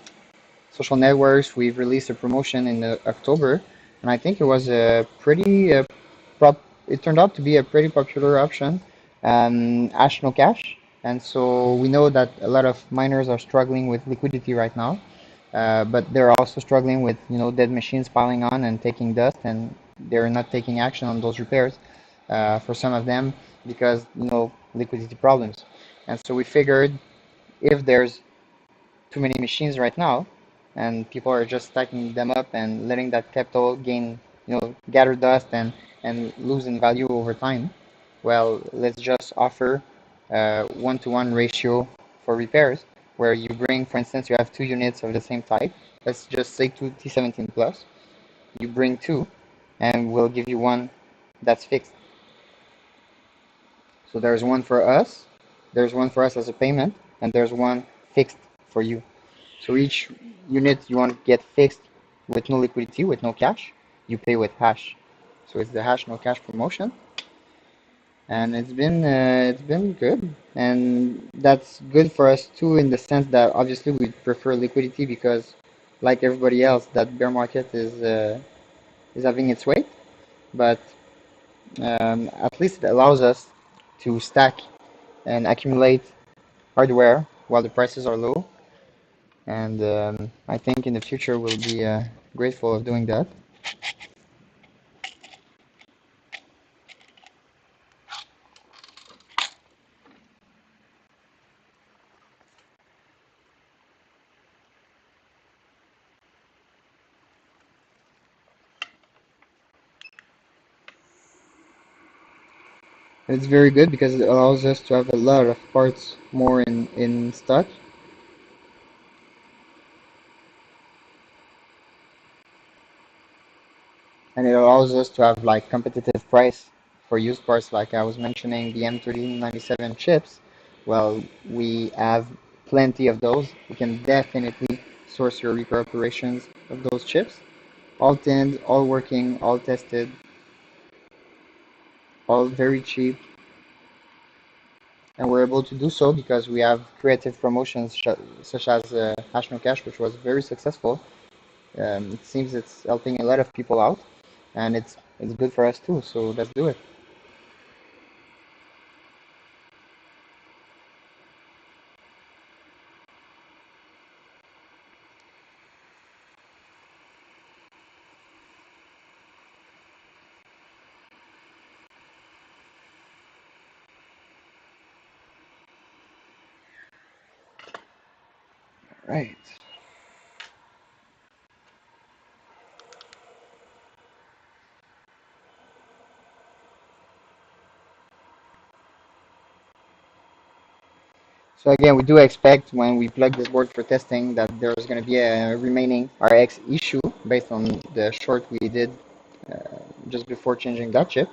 social networks, we've released a promotion in October, and I think it was a pretty it turned out to be a pretty popular option, Ash no cash. And so we know that a lot of miners are struggling with liquidity right now, but they're also struggling with dead machines piling on and taking dust, and they're not taking action on those repairs for some of them because liquidity problems. And so we figured if there's too many machines right now, and people are just stacking them up and letting that capital gain, gather dust and lose in value over time. Well, let's just offer a one-to-one ratio for repairs, where you bring, for instance, you have two units of the same type. Let's just say two T17 plus. You bring two, and we'll give you one that's fixed. So there's one for us, there's one for us as a payment, and there's one fixed for you. So each unit you want to get fixed with no liquidity, with no cash, you pay with hash. So it's the hash no cash promotion, and it's been good, and that's good for us too in the sense that obviously we prefer liquidity because, like everybody else, that bear market is having its way, but at least it allows us to stack and accumulate hardware while the prices are low. And I think in the future we'll be grateful of doing that. It's very good because it allows us to have a lot of parts more in stock. And it allows us to have like competitive price for used parts, like I was mentioning the M1397 chips. Well, we have plenty of those. We can definitely source your repair operations of those chips. All tinned, all working, all tested, all very cheap. And we're able to do so because we have creative promotions such as Hash No Cash, which was very successful. It seems it's helping a lot of people out, and it's good for us too. So let's do it. Right. So again, we do expect when we plug this board for testing that there's going to be a remaining RX issue based on the short we did just before changing that chip.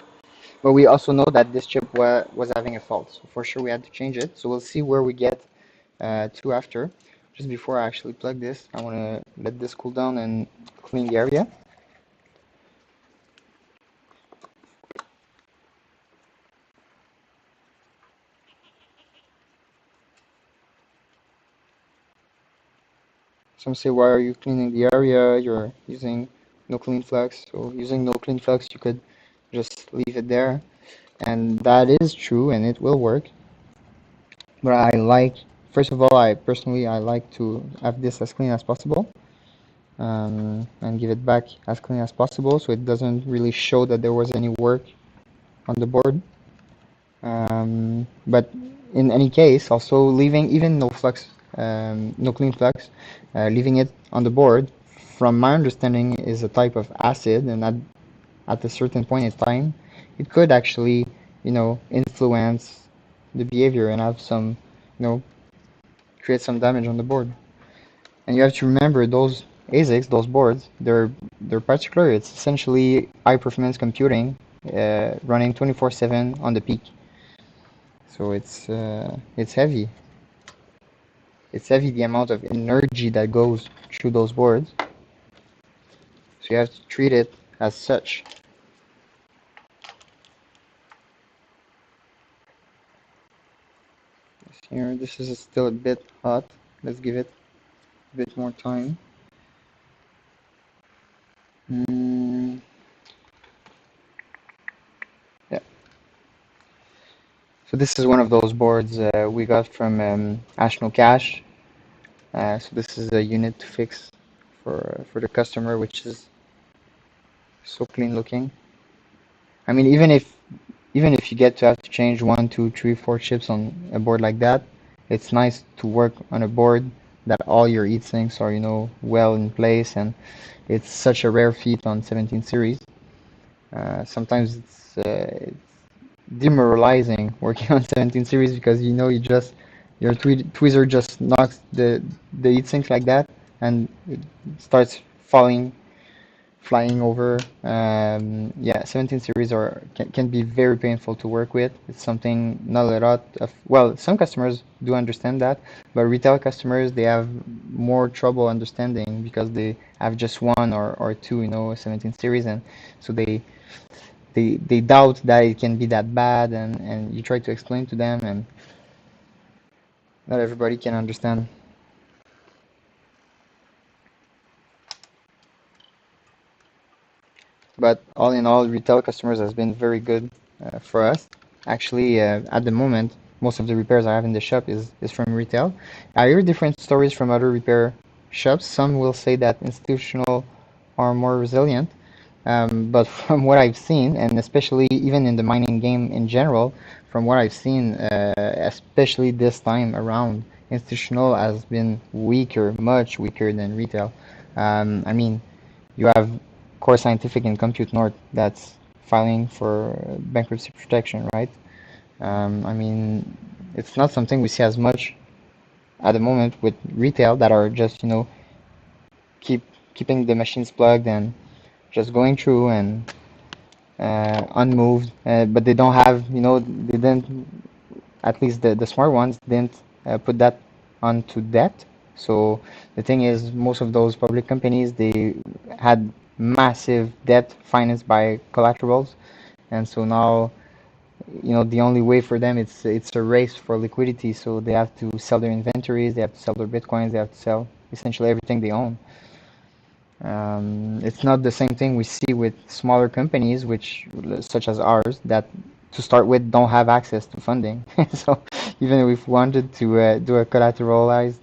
But we also know that this chip was having a fault, so for sure we had to change it. So we'll see where we get to after. Just before I actually plug this, I want to let this cool down and clean the area. Some say, why are you cleaning the area? You're using no clean flux. So using no clean flux, you could just leave it there. And that is true, and it will work. But first of all, I like to have this as clean as possible, and give it back as clean as possible so it doesn't really show that there was any work on the board. But in any case, also leaving even no flux, no clean flux, leaving it on the board, from my understanding, is a type of acid, and at a certain point in time, it could actually, influence the behavior and have some, create some damage on the board. And you have to remember those ASICs, those boards, they're particular. It's essentially high performance computing, running 24/7 on the peak. So it's heavy. It's heavy the amount of energy that goes through those boards. So you have to treat it as such. Here, this is still a bit hot. Let's give it a bit more time. Mm, yeah. So this is one of those boards we got from Ashno Cash. So this is a unit to fix for the customer, which is so clean looking. I mean, even if you get to have to change one, two, three, four chips on a board like that, it's nice to work on a board that all your heat sinks are, well in place, and it's such a rare feat on 17 series. Sometimes it's demoralizing working on 17 series because your tweezer just knocks the heat sinks like that, and it starts flying over. Yeah, 17 series can be very painful to work with. It's something not a lot of, well, some customers do understand that, but retail customers, they have more trouble understanding because they have just one or two, 17 series, and so they doubt that it can be that bad, and you try to explain to them, and not everybody can understand. But all in all, retail customers has been very good for us. Actually, at the moment, most of the repairs I have in the shop is from retail. I hear different stories from other repair shops. Some will say that institutional are more resilient. But from what I've seen, and especially even in the mining game in general, from what I've seen, especially this time around, institutional has been weaker, much weaker than retail. I mean, you have Core Scientific and Compute North that's filing for bankruptcy protection, right? I mean, it's not something we see as much at the moment with retail that are just, keep keeping the machines plugged and just going through and unmoved, but they don't have, they didn't, at least the smart ones didn't put that onto debt. So the thing is, most of those public companies, they had massive debt financed by collaterals, and so now, the only way for them, it's a race for liquidity. So they have to sell their inventories, they have to sell their bitcoins, they have to sell essentially everything they own. It's not the same thing we see with smaller companies, such as ours, that to start with don't have access to funding. So even if we wanted to do a collateralized,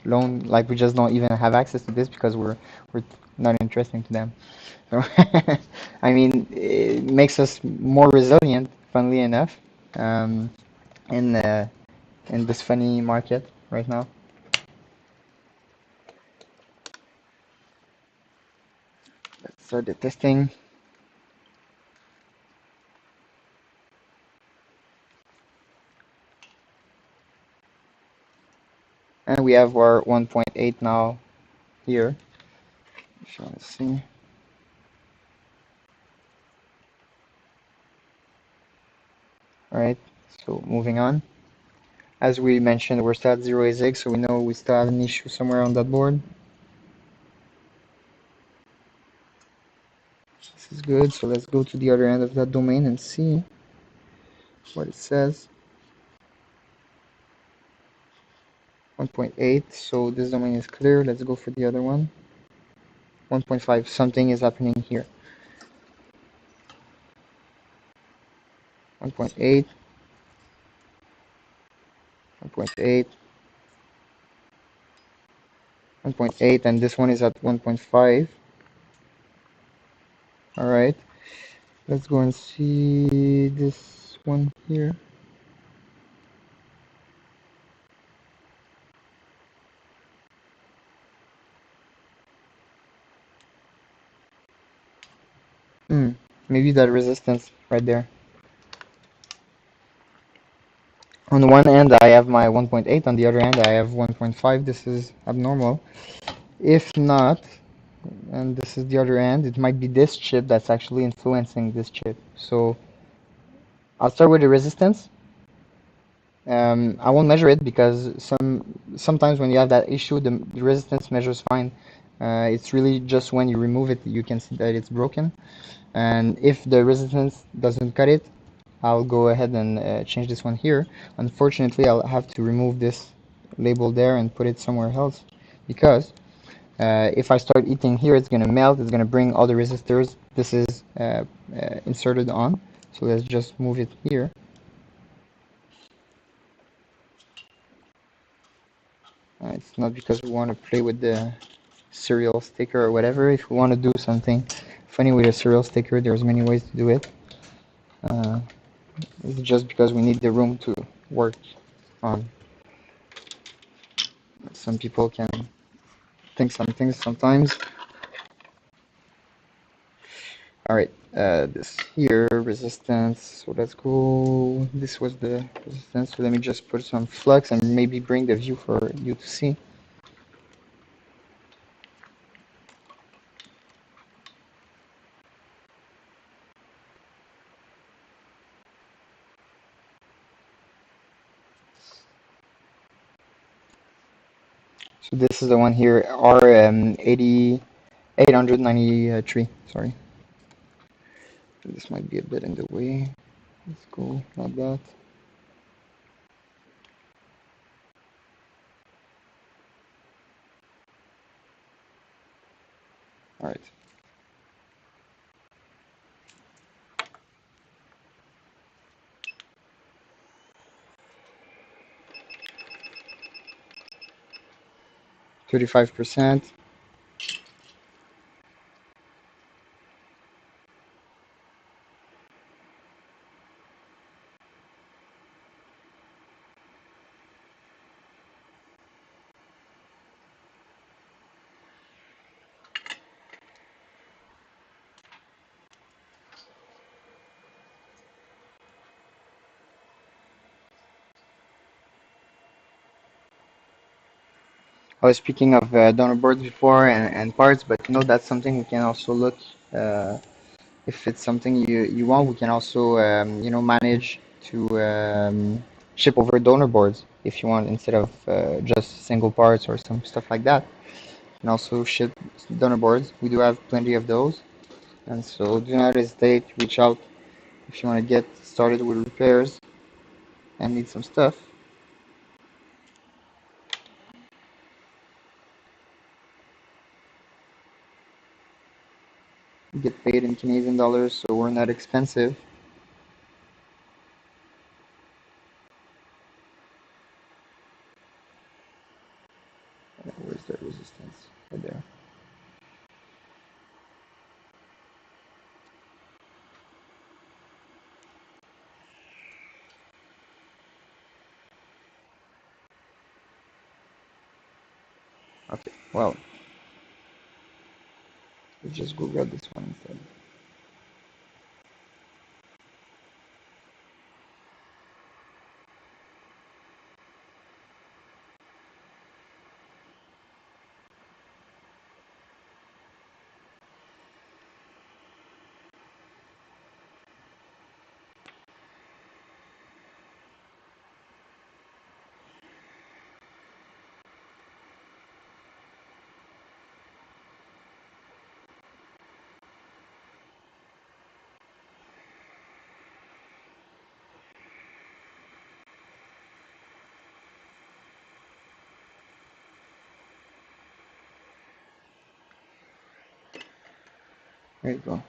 loan, like, we just don't even have access to this because we're not interesting to them. So I mean, it makes us more resilient, funnily enough, um, in this funny market right now. Let's start the testing. And we have our 1.8 now here. So let's see. All right, so moving on. As we mentioned, we're still at 0 ASIC, so we know we still have an issue somewhere on that board. This is good, so let's go to the other end of that domain and see what it says. 1.8, so this domain is clear. Let's go for the other one. 1.5, something is happening here. 1.8, 1.8, 1.8, and this one is at 1.5. All right, let's go and see this one here. Maybe that resistance right there. On one end I have my 1.8, on the other end I have 1.5. This is abnormal. If not, and this is the other end, it might be this chip that's actually influencing this chip. So I'll start with the resistance. I won't measure it because sometimes when you have that issue, the resistance measures fine. It's really just when you remove it, you can see that it's broken. And if the resistance doesn't cut it, I'll go ahead and change this one here. Unfortunately, I'll have to remove this label there and put it somewhere else, because if I start eating here, it's gonna melt. It's gonna bring all the resistors this is inserted on. So let's just move it here. It's not because we want to play with the serial sticker or whatever. If we want to do something funny with a serial sticker, there's many ways to do it. It's just because we need the room to work on. Some people can think some things sometimes. Alright, this here, resistance, so let's go, this was the resistance, so let me just put some flux and maybe bring the view for you to see. So this is the one here, R893, sorry. This might be a bit in the way. Let's go like that. Alright. %. I was speaking of donor boards before and parts, but that's something we can also look. If it's something you want, we can also manage to ship over donor boards if you want, instead of just single parts or some stuff like that. And also ship donor boards. We do have plenty of those, and so do not hesitate. Reach out if you want to get started with repairs and need some stuff. We get paid in Canadian dollars, so we're not expensive. Where's the resistance? Right there. Okay, well, let's just go grab this one instead. There you go.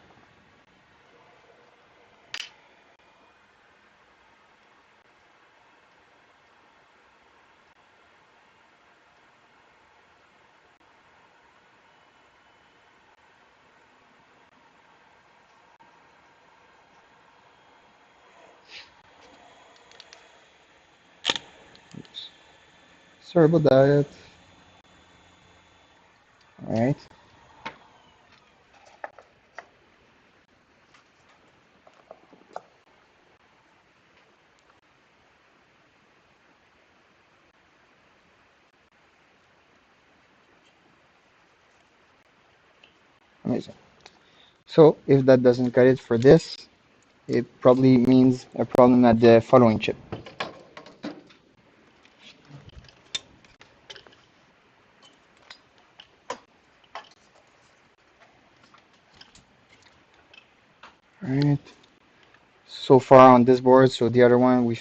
Oops. Sorry about that. All right. Amazing. So if that doesn't cut it for this, it probably means a problem at the following chip. All right. so far on this board. So the other one we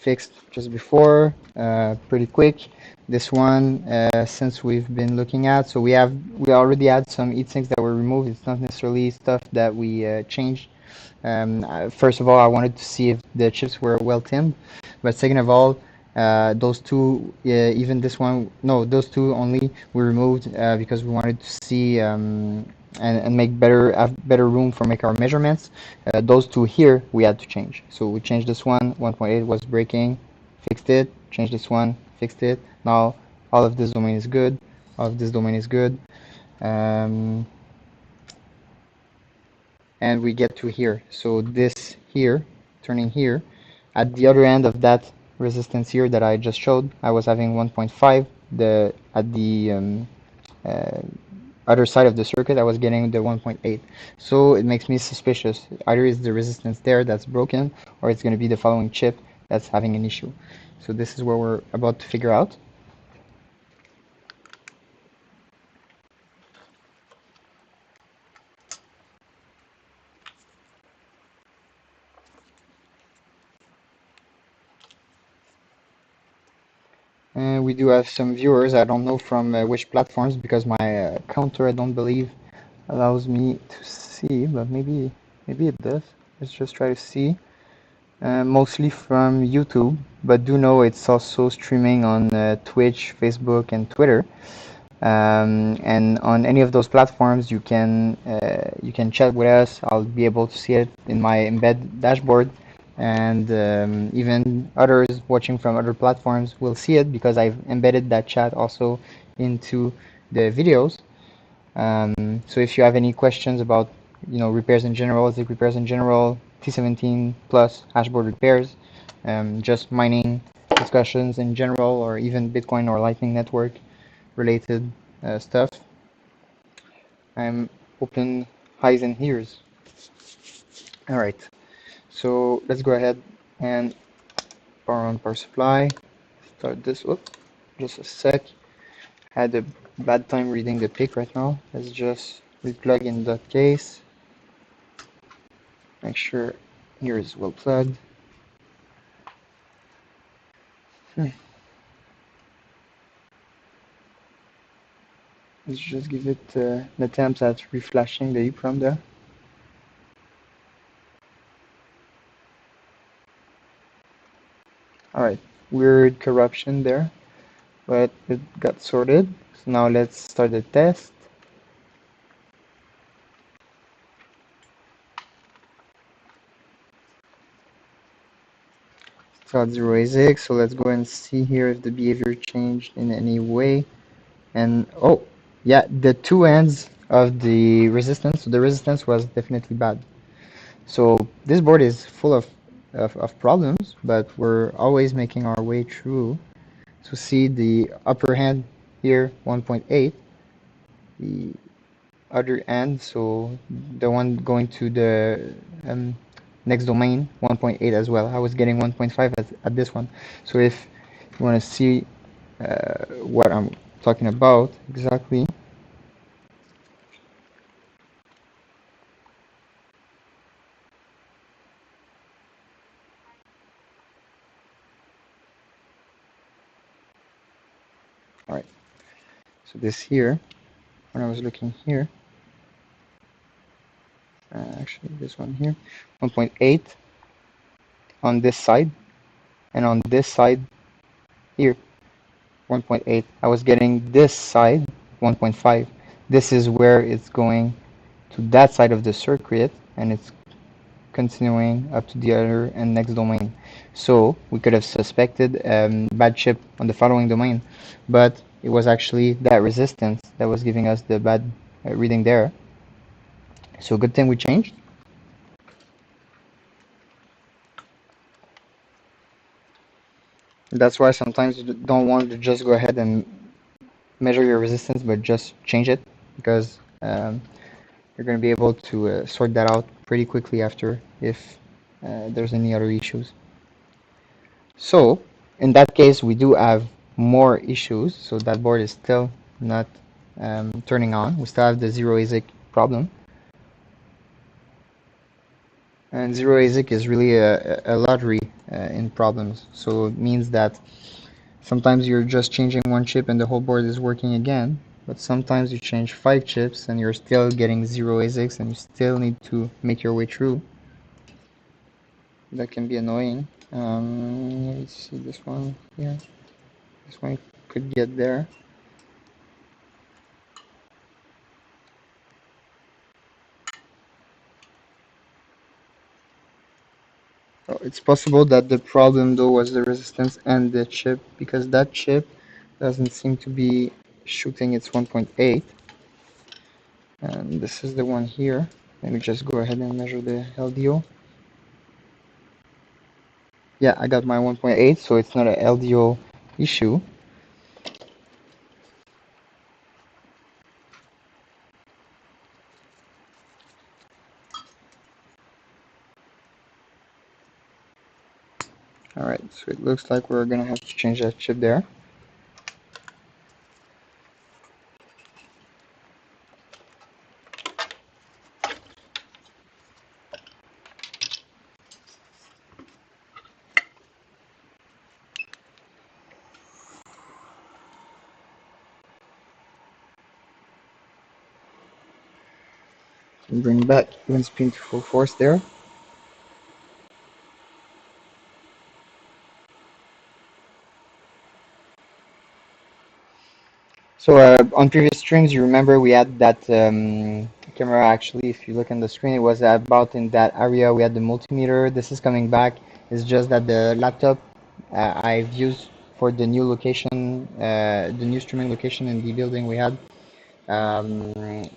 fixed just before, pretty quick. This one, since we've been looking at, so we already had some heatsinks that were removed. It's not necessarily stuff that we changed. First of all, I wanted to see if the chips were well tinned, but second of all, those two, even this one, no, those two only we removed because we wanted to see and make have better room for make our measurements. Those two here we had to change. So we changed this one, 1.8 was breaking, fixed it, changed this one, fixed it. Now all of this domain is good, all of this domain is good. Um, and we get to here. So this here, turning here, at the other end of that resistance here that I just showed, I was having 1.5. At the uh, other side of the circuit, I was getting the 1.8. So it makes me suspicious. Either is the resistance there that's broken, or it's going to be the following chip that's having an issue. So this is what we're about to figure out. And we do have some viewers. I don't know from which platforms because my counter, I don't believe, allows me to see, but maybe it does. Let's just try to see. Mostly from YouTube, but do know it's also streaming on Twitch, Facebook, and Twitter. And on any of those platforms, you can chat with us. I'll be able to see it in my embed dashboard, and even others watching from other platforms will see it because I've embedded that chat also into the videos. So if you have any questions about, repairs in general, ASIC repairs in general, T17 plus hashboard repairs, just mining discussions in general, or even Bitcoin or Lightning Network related stuff, I'm open highs and ears. All right, so let's go ahead and power on power supply. Start this. Oops, just a sec. Had a bad time reading the PIC right now. Let's just replug in that case. Make sure here is well plugged. Let's just give it an attempt at reflashing the EEPROM there. Alright, weird corruption there, but it got sorted. So now let's start the test. Start 0 ASIC, so let's go and see here if the behavior changed in any way. And oh, yeah, the two ends of the resistance, so the resistance was definitely bad. So this board is full of problems, but we're always making our way through to see the upper hand here, 1.8, the other end, so the one going to the next domain, 1.8 as well. I was getting 1.5 at this one. So if you want to see what I'm talking about exactly, all right. So this here, when I was looking here, actually this one here, 1.8 on this side, and on this side here, 1.8. I was getting this side, 1.5. This is where it's going to that side of the circuit, and it's continuing up to the other and next domain. So we could have suspected bad chip on the following domain, but it was actually that resistance that was giving us the bad reading there. So good thing we changed. That's why sometimes you don't want to just go ahead and measure your resistance, but just change it, because you're going to be able to sort that out pretty quickly after if there's any other issues. So in that case, we do have more issues. So that board is still not turning on. We still have the 0 ASIC problem. And zero ASIC is really a lottery in problems. So it means that sometimes you're just changing one chip and the whole board is working again, but sometimes you change 5 chips and you're still getting zero ASICs and you still need to make your way through. That can be annoying. Let's see this one here. This one could get there. Oh, it's possible that the problem though was the resistance and the chip, because that chip doesn't seem to be shooting its 1.8. And this is the one here. Let me just go ahead and measure the LDO. Yeah, I got my 1.8, so it's not an LDO issue. Alright, so it looks like we're gonna have to change that chip there. And bring back even spin to full force there. So on previous streams, you remember we had that camera. Actually, if you look on the screen, it was about in that area. We had the multimeter. This is coming back. It's just that the laptop I've used for the new location, the new streaming location in the building we had. Um,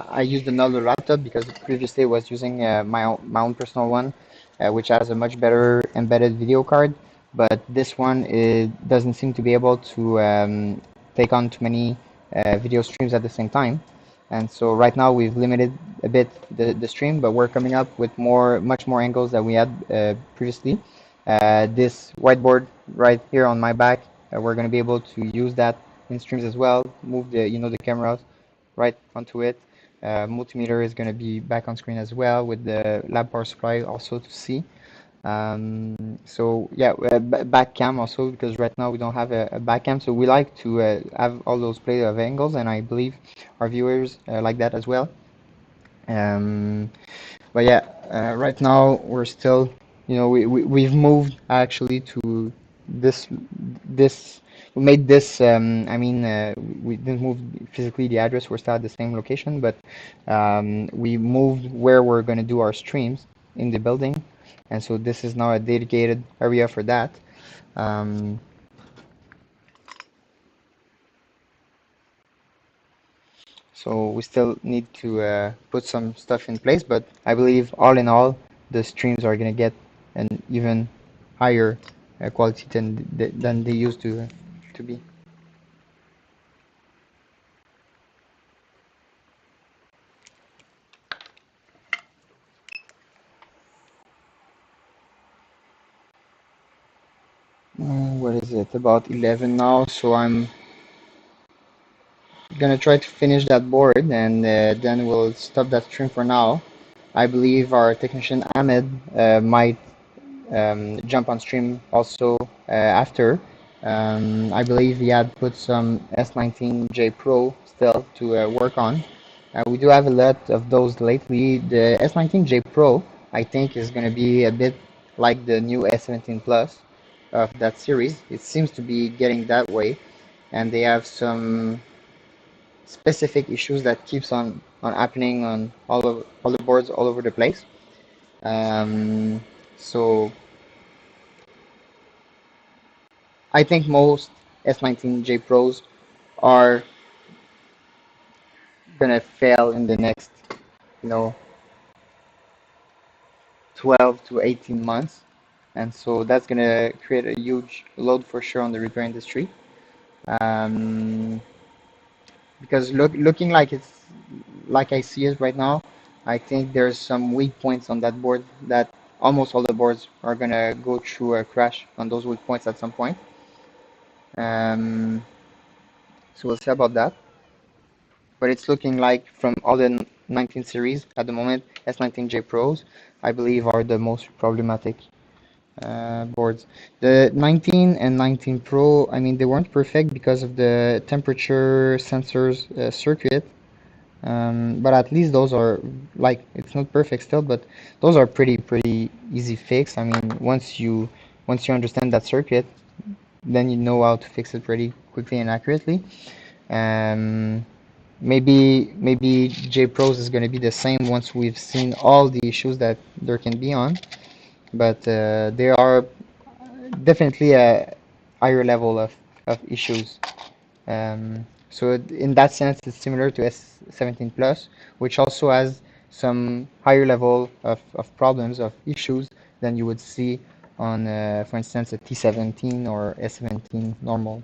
I used another laptop because previously I was using my own personal one, which has a much better embedded video card. But this one, it doesn't seem to be able to take on too many video streams at the same time. And so right now we've limited a bit the stream, but we're coming up with much more angles than we had previously. This whiteboard right here on my back, we're going to be able to use that in streams as well. Move the cameras right onto it. Multimeter is going to be back on screen as well with the lab power supply also to see. So yeah, back cam also, because right now we don't have a back cam, so we like to have all those play of angles, and I believe our viewers like that as well. Um, but yeah, right now we're still, we've moved actually to this this we made this. I mean, we didn't move physically the address. We're still at the same location, but we moved where we're going to do our streams in the building, and so this is now a dedicated area for that. Um, so we still need to put some stuff in place, but I believe all in all, the streams are going to get an even higher quality than they used to be. What is it? About 11 now, so I'm gonna try to finish that board, and then we'll stop that stream for now. I believe our technician Ahmed might jump on stream also after. I believe he had put some S19J Pro still to work on. We do have a lot of those lately. The S19J Pro, I think, is going to be a bit like the new S17 Plus of that series. It seems to be getting that way, and they have some specific issues that keeps on happening on all the boards all over the place. Um, so I think most S19J Pros are gonna fail in the next, you know, 12 to 18 months, and so that's gonna create a huge load for sure on the repair industry. Um, because looking like it's like I see it right now, I think there's some weak points on that board that almost all the boards are gonna go through a crash on those weak points at some point. Um, so we'll see about that. But it's looking like from all the 19 series at the moment, S19J Pros, I believe are the most problematic boards. The 19 and 19 Pro, I mean, they weren't perfect because of the temperature sensors circuit, but at least those are like it's not perfect still, but those are pretty easy fix. I mean, once you understand that circuit, then you know how to fix it pretty quickly and accurately. Um, maybe J Pros is going to be the same once we've seen all the issues that there can be on, but they are definitely a higher level of issues. In that sense, it's similar to S17 Plus, which also has some higher level of problems, of issues than you would see on, for instance, a T17 or S17 normal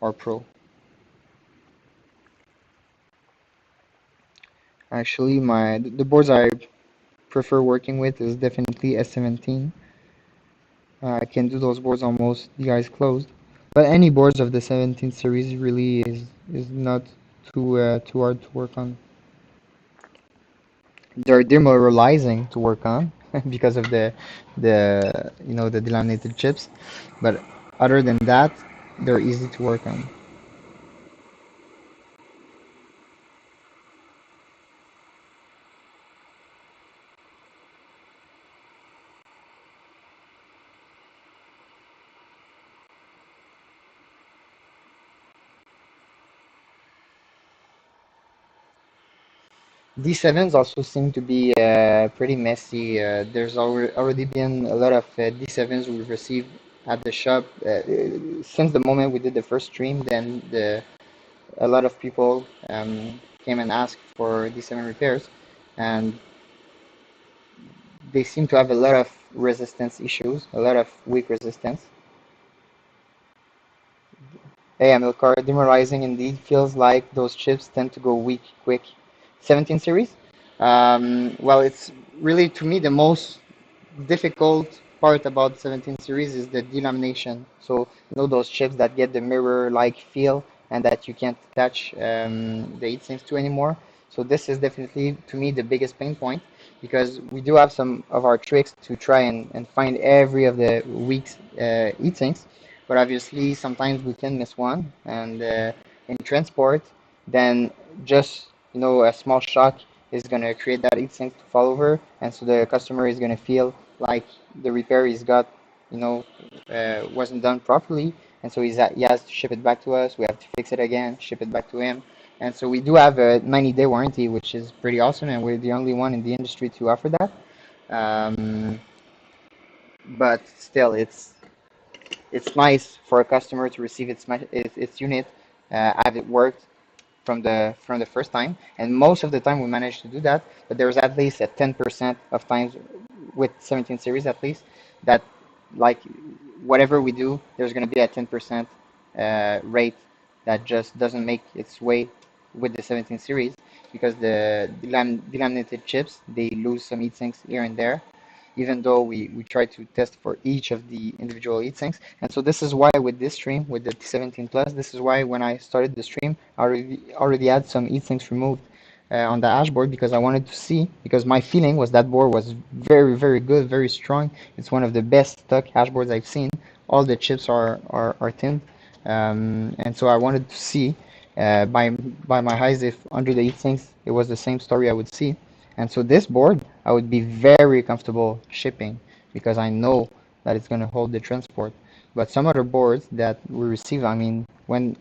or Pro. Actually, the boards I prefer working with is definitely S17. I can do those boards almost the eyes closed. But any boards of the 17 series really is not too hard to work on. They're demoralizing to work on because of the delaminated chips, but other than that, they're easy to work on. D7s also seem to be pretty messy. There's already been a lot of D7s we've received at the shop since the moment we did the first stream. Then a lot of people came and asked for D7 repairs, and they seem to have a lot of resistance issues, a lot of weak resistance. Hey, Amilcar, demoralizing indeed. Feels like those chips tend to go weak quick. 17 series? Well, it's really, to me, the most difficult part about 17 series is the delamination. So, those chips that get the mirror-like feel and that you can't attach the heat sinks to anymore. So this is definitely, to me, the biggest pain point because we do have some of our tricks to try and find every of the weak heat sinks, but obviously sometimes we can miss one. And in transport, then just, a small shock is going to create that heat sink to fall over, and so the customer is going to feel like the repair he's got, wasn't done properly, and so he has to ship it back to us. We have to fix it again, ship it back to him, and so we do have a 90-day warranty, which is pretty awesome, and we're the only one in the industry to offer that. Um, but still, it's nice for a customer to receive its unit, have it worked from the first time, and most of the time we manage to do that. But there's at least a 10% of times with 17 series at least that, like, whatever we do, there's going to be a 10% rate that just doesn't make its way with the 17 series because the delaminated chips, they lose some heat sinks here and there, even though we try to test for each of the individual heat sinks. And so this is why with this stream, with the T17 Plus, this is why when I started the stream, I already had some heat sinks removed on the hashboard because I wanted to see, because my feeling was that board was very good, very strong. It's one of the best stock hashboards I've seen. All the chips are tinned, and so I wanted to see by my eyes if under the heat sinks it was the same story I would see. And so this board I would be very comfortable shipping because I know that it's going to hold the transport. But some other boards that we receive, I mean, when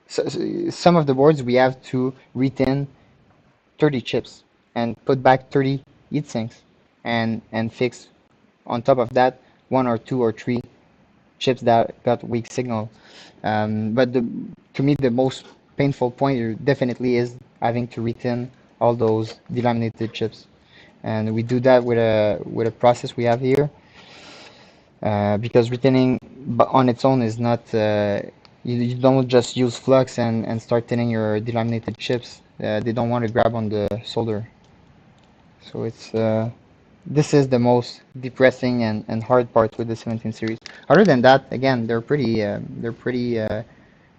some of the boards we have to retin 30 chips and put back 30 heat sinks and fix on top of that one or two or three chips that got weak signal. But to me, the most painful point definitely is having to retin all those delaminated chips. And we do that with a process we have here because retinning on its own is not you don't just use flux and start tinning your delaminated chips. They don't want to grab on the solder. So this is the most depressing and hard part with the 17 series. Other than that, again, they're pretty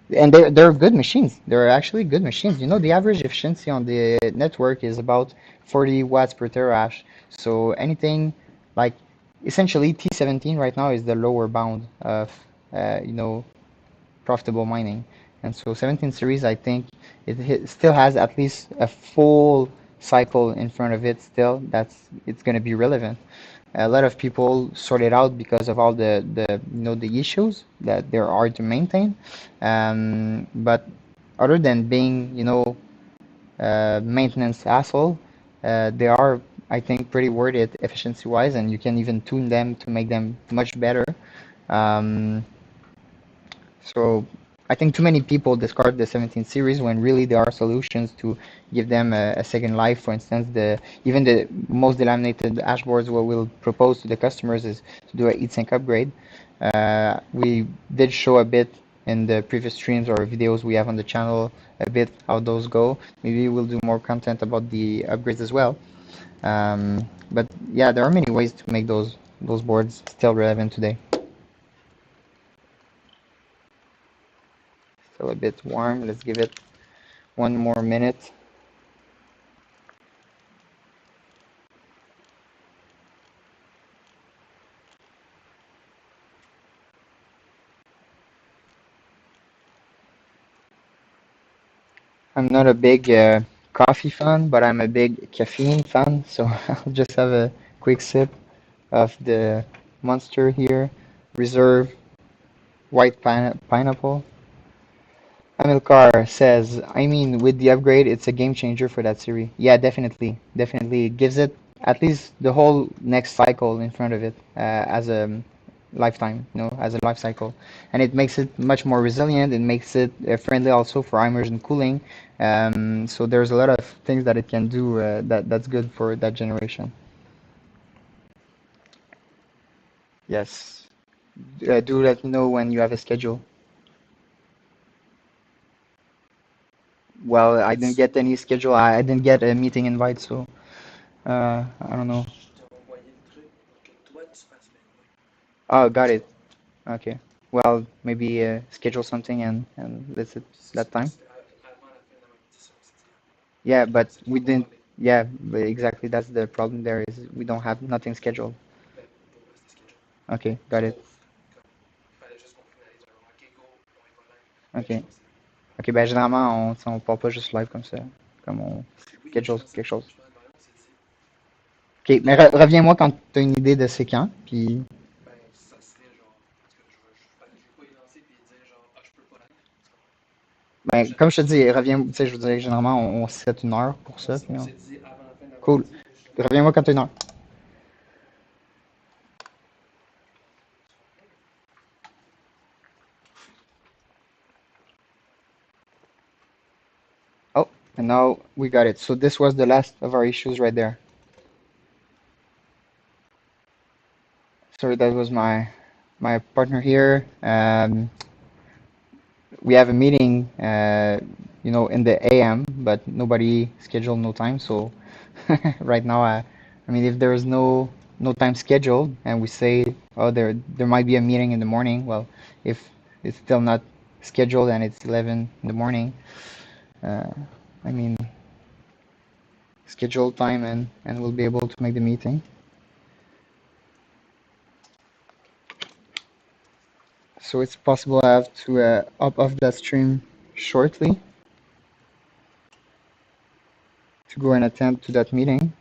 And they're good machines. They're actually good machines. You know, the average efficiency on the network is about 40 watts per terahash. So anything like essentially T17 right now is the lower bound of you know, profitable mining. And so 17 series, I think still has at least a full cycle in front of it still. It's going to be relevant. A lot of people sort it out because of all the you know, the issues that there are to maintain. But other than being, you know, maintenance hassle, they are, I think, pretty worth it efficiency wise, and you can even tune them to make them much better. Um, so I think too many people discard the 17 series when really there are solutions to give them a second life. For instance, the even the most delaminated dashboards, what we'll propose to the customers is to do a heatsink upgrade. We did show a bit in the previous streams or videos we have on the channel a bit how those go. Maybe we'll do more content about the upgrades as well. But yeah, there are many ways to make those boards still relevant today. Still a bit warm. Let's give it one more minute. I'm not a big coffee fan, but I'm a big caffeine fan. So I'll just have a quick sip of the Monster here. Reserve white pineapple. Amilcar says, I mean, with the upgrade, it's a game changer for that series. Yeah, definitely. Definitely. It gives it at least the whole next cycle in front of it as a lifetime, you know, as a life cycle. And it makes it much more resilient. It makes it friendly also for immersion cooling. So there's a lot of things that it can do that's good for that generation. Yes. Do let me know when you have a schedule. Well, I didn't get any schedule. I didn't get a meeting invite, so I don't know. Oh, got it. Okay. Well, maybe schedule something and let's it that time. Yeah, but we didn't. Yeah, but exactly. That's the problem. There is we don't have nothing scheduled. Okay, got it. Ok. Ok, ben généralement, on part pas juste live comme ça. Comme on schedule quelque chose. Ok, mais reviens-moi quand tu as une idée de c'est quand. Puis, ben, comme je te dis, reviens, tu sais, je vous dirais que généralement, on set une heure pour ça. Puis cool. Reviens-moi quand tu as une heure. Oh, and now we got it. So this was the last of our issues right there. Sorry, that was my partner here. We have a meeting, you know, in the AM, but nobody scheduled no time. So right now, I mean, if there is no time scheduled, and we say, oh, there might be a meeting in the morning. Well, if it's still not scheduled and it's 11 in the morning, uh, I mean, schedule time and we'll be able to make the meeting. So it's possible I have to up off that stream shortly to go and attend to that meeting.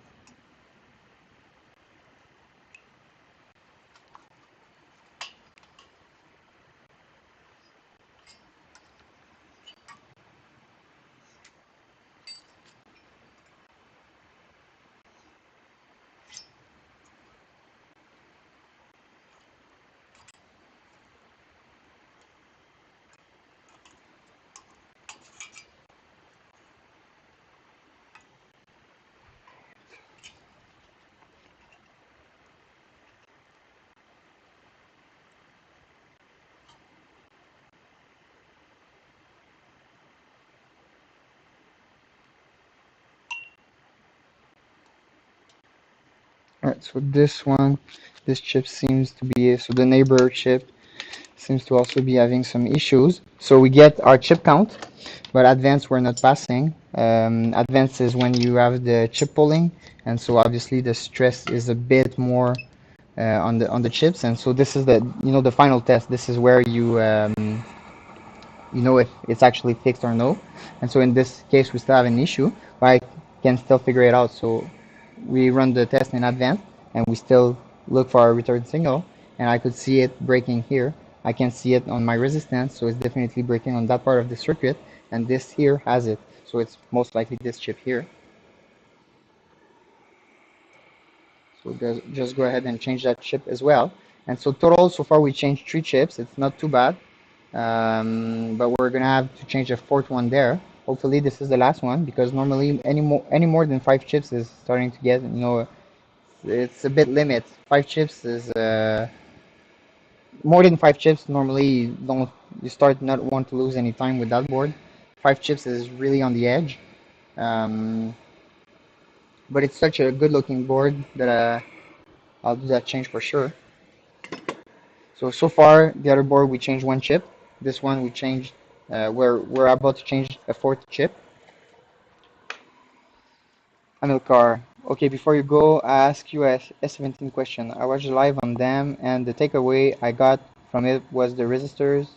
All right, so this chip seems to be, so the neighbor chip seems to also be having some issues. So we get our chip count, but advanced we're not passing. Advanced is when you have the chip pulling, and so obviously the stress is a bit more on the chips, and so this is the the final test. This is where you know if it's actually fixed or no. And so in this case we still have an issue, but I can still figure it out. So we run the test in advance and we still look for our return signal, and I could see it breaking here. I can see it on my resistance, so it's definitely breaking on that part of the circuit, and this here has it, so it's most likely this chip here. So just go ahead and change that chip as well. And so total, so far we changed 3 chips. It's not too bad. But we're gonna have to change a fourth one there. Hopefully this is the last one, because normally any more than 5 chips is starting to get, it's a bit limit. 5 chips is more than 5 chips. Normally you start not want to lose any time with that board. 5 chips is really on the edge. Um, but it's such a good looking board that I'll do that change for sure. So far, the other board we changed 1 chip. This one we changed. We're about to change a fourth chip. Amilcar. Okay, before you go, I ask you a S17 question. I watched live on them, and the takeaway I got from it was that resistors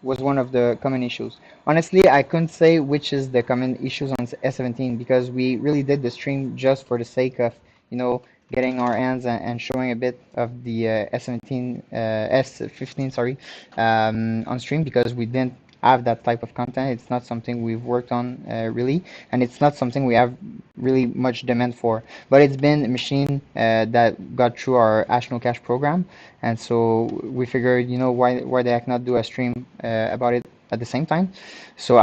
was one of the common issues. Honestly, I couldn't say which is the common issues on S17, because we really did the stream just for the sake of, you know, getting our hands and showing a bit of the S17, S15, sorry, on stream, because we didn't have that type of content. It's not something we've worked on really, and it's not something we have really much demand for. But it's been a machine that got through our Ashno Cache program, and so we figured, why the heck not do a stream about it at the same time. So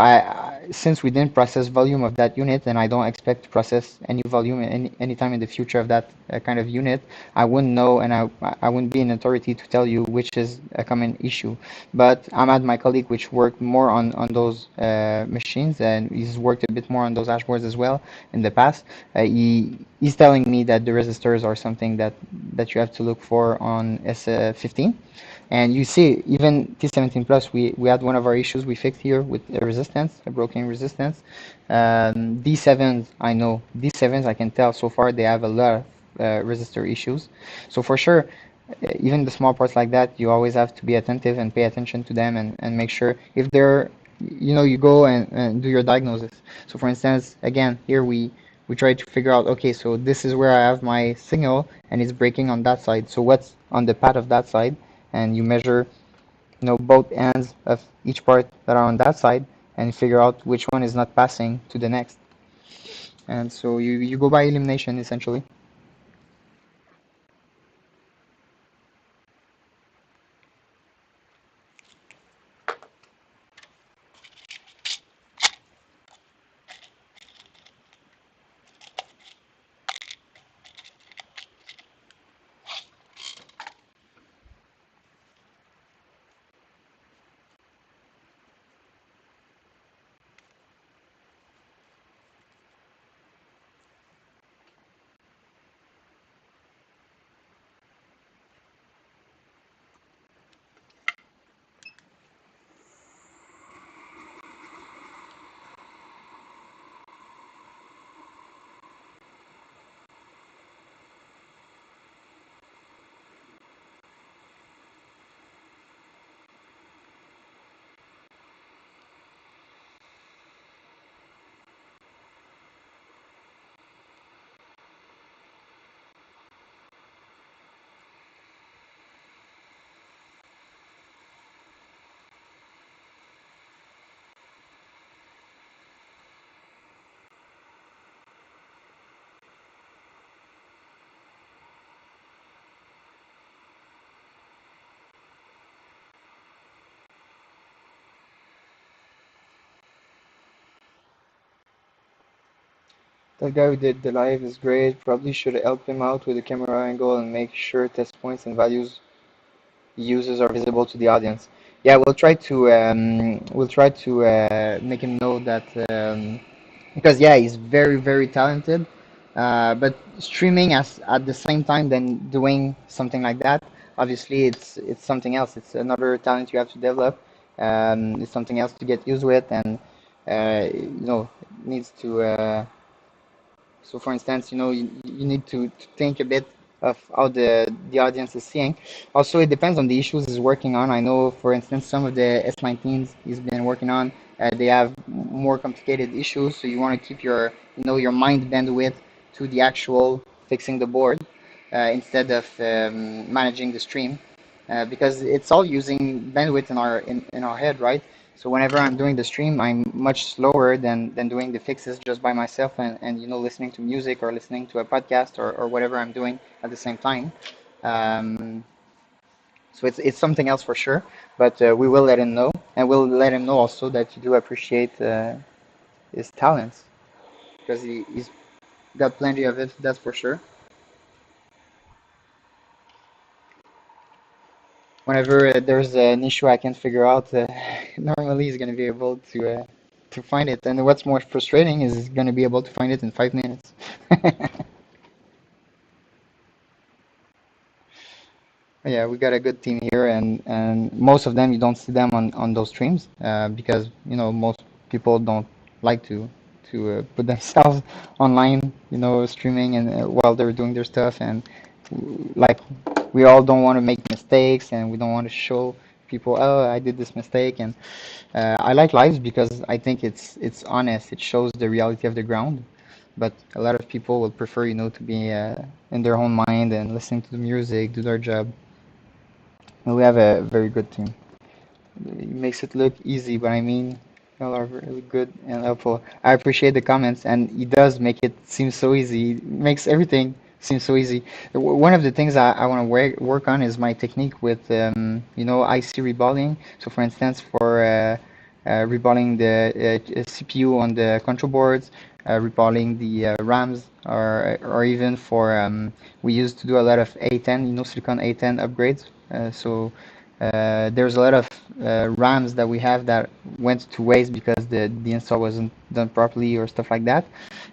since we didn't process volume of that unit, and I don't expect to process any volume any time in the future of that kind of unit, I wouldn't know, and I wouldn't be in authority to tell you which is a common issue. But I'm at my colleague, which worked more on those machines, and he's worked a bit more on those dashboards as well in the past. He's telling me that the resistors are something that you have to look for on S15. And you see, even T17 Plus, we had one of our issues we fixed here with a resistance, a broken resistance. D7s, I know. D7s, I can tell so far they have a lot of resistor issues. So for sure, even the small parts like that, you always have to be attentive and pay attention to them, and make sure if they're, you go and do your diagnosis. So for instance, again, here we try to figure out, okay, so this is where I have my signal and it's breaking on that side. So what's on the path of that side? And you measure, both ends of each part that are on that side, and figure out which one is not passing to the next. And so you go by elimination essentially. That guy who did the live is great. Probably should help him out with the camera angle and make sure test points and values he uses are visible to the audience. Yeah, we'll try to make him know that, because yeah, he's very very talented. But streaming at the same time than doing something like that, obviously it's something else. It's another talent you have to develop. It's something else to get used with, and needs to. So, for instance, you need to think a bit of how the audience is seeing. Also, it depends on the issues he's working on. I know, for instance, some of the S19s he's been working on, they have more complicated issues. So you want to keep your mind bandwidth to the actual fixing the board instead of managing the stream, because it's all using bandwidth in our head, right? So whenever I'm doing the stream, I'm much slower than doing the fixes just by myself and listening to music or listening to a podcast or whatever I'm doing at the same time. Um, so it's something else for sure, but we will let him know, and we'll let him know also that you do appreciate his talents because he's got plenty of it, that's for sure. Whenever there's an issue I can figure out, normally he's going to be able to find it. And what's more frustrating is he's going to be able to find it in 5 minutes. Yeah, we got a good team here, and most of them you don't see them on those streams because most people don't like to put themselves online, streaming and while they're doing their stuff, and like we all don't want to make mistakes, and we don't want to show people, oh, I did this mistake, and I like lives because I think it's honest. It shows the reality of the ground. But a lot of people would prefer, to be in their own mind and listening to the music, do their job. And we have a very good team. It makes it look easy, but I mean, y'all are really good and helpful. I appreciate the comments, and he does make it seem so easy. He makes everything seem so easy. One of the things I want to work on is my technique with, IC reballing. So, for instance, for reballing the CPU on the control boards, reballing the RAMs, or even for we used to do a lot of A10, Silicon A10 upgrades. There's a lot of RAMs that we have that went to waste because the install wasn't done properly or stuff like that.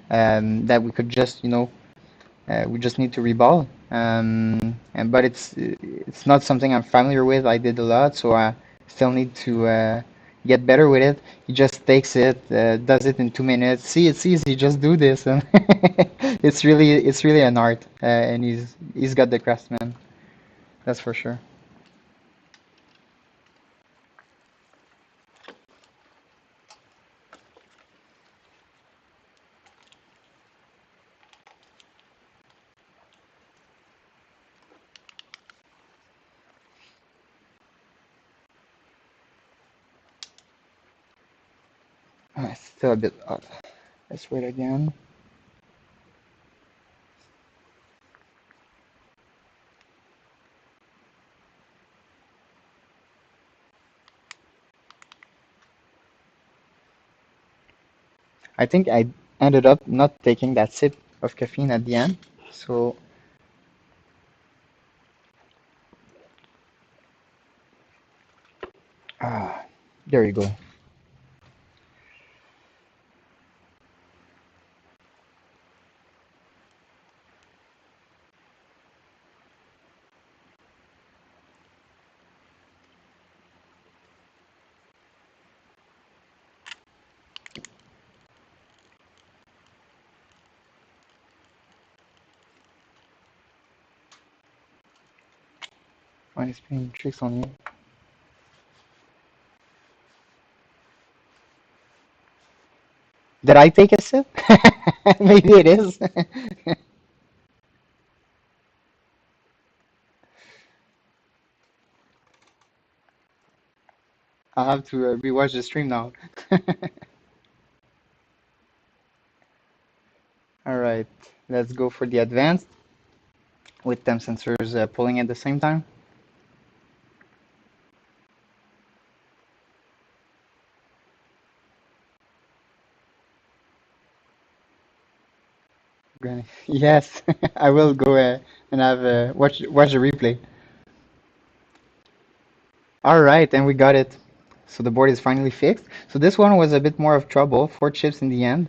That we could just, we just need to reball. But it's not something I'm familiar with. I did a lot, so I still need to get better with it. He just takes it, does it in 2 minutes. See, it's easy. Just do this, and it's really an art. And he's got the craftsman. That's for sure. Still a bit off. Let's wait again. I think I ended up not taking that sip of caffeine at the end. So, ah, there you go. Why is playing tricks on you? Did I take a sip? Maybe it is. I'll have to rewatch the stream now. All right, let's go for the advanced with temp sensors pulling at the same time. Yes, I will go and have watch the replay. All right, and we got it. So the board is finally fixed. So this one was a bit more of trouble, 4 chips in the end.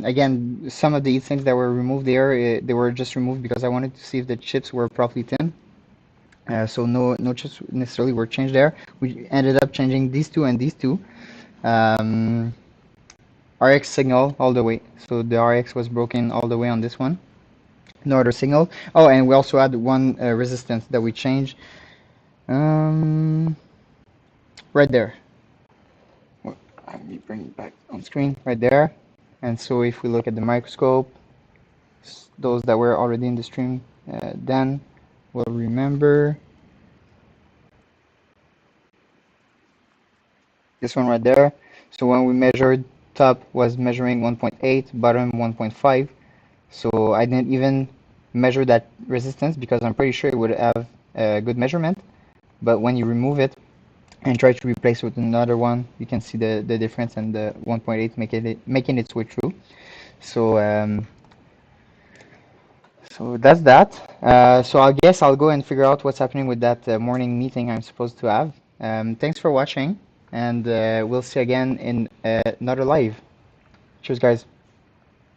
Again, some of the things that were removed there, they were just removed because I wanted to see if the chips were properly thin. So no chips necessarily were changed there. We ended up changing these two and these two. Um, RX signal all the way. So the RX was broken all the way on this one. No other signal. Oh, and we also had one resistance that we changed. Right there. Let me bring it back on screen. Right there. And so if we look at the microscope, those that were already in the stream then will remember this one right there. So when we measured, top was measuring 1.8, bottom 1.5. So I didn't even measure that resistance because I'm pretty sure it would have a good measurement. But when you remove it and try to replace it with another one, you can see the difference, and the 1.8 making its way through. So so that's that. So I guess I'll go and figure out what's happening with that morning meeting I'm supposed to have. Thanks for watching, and we'll see you again in another live. Cheers, guys.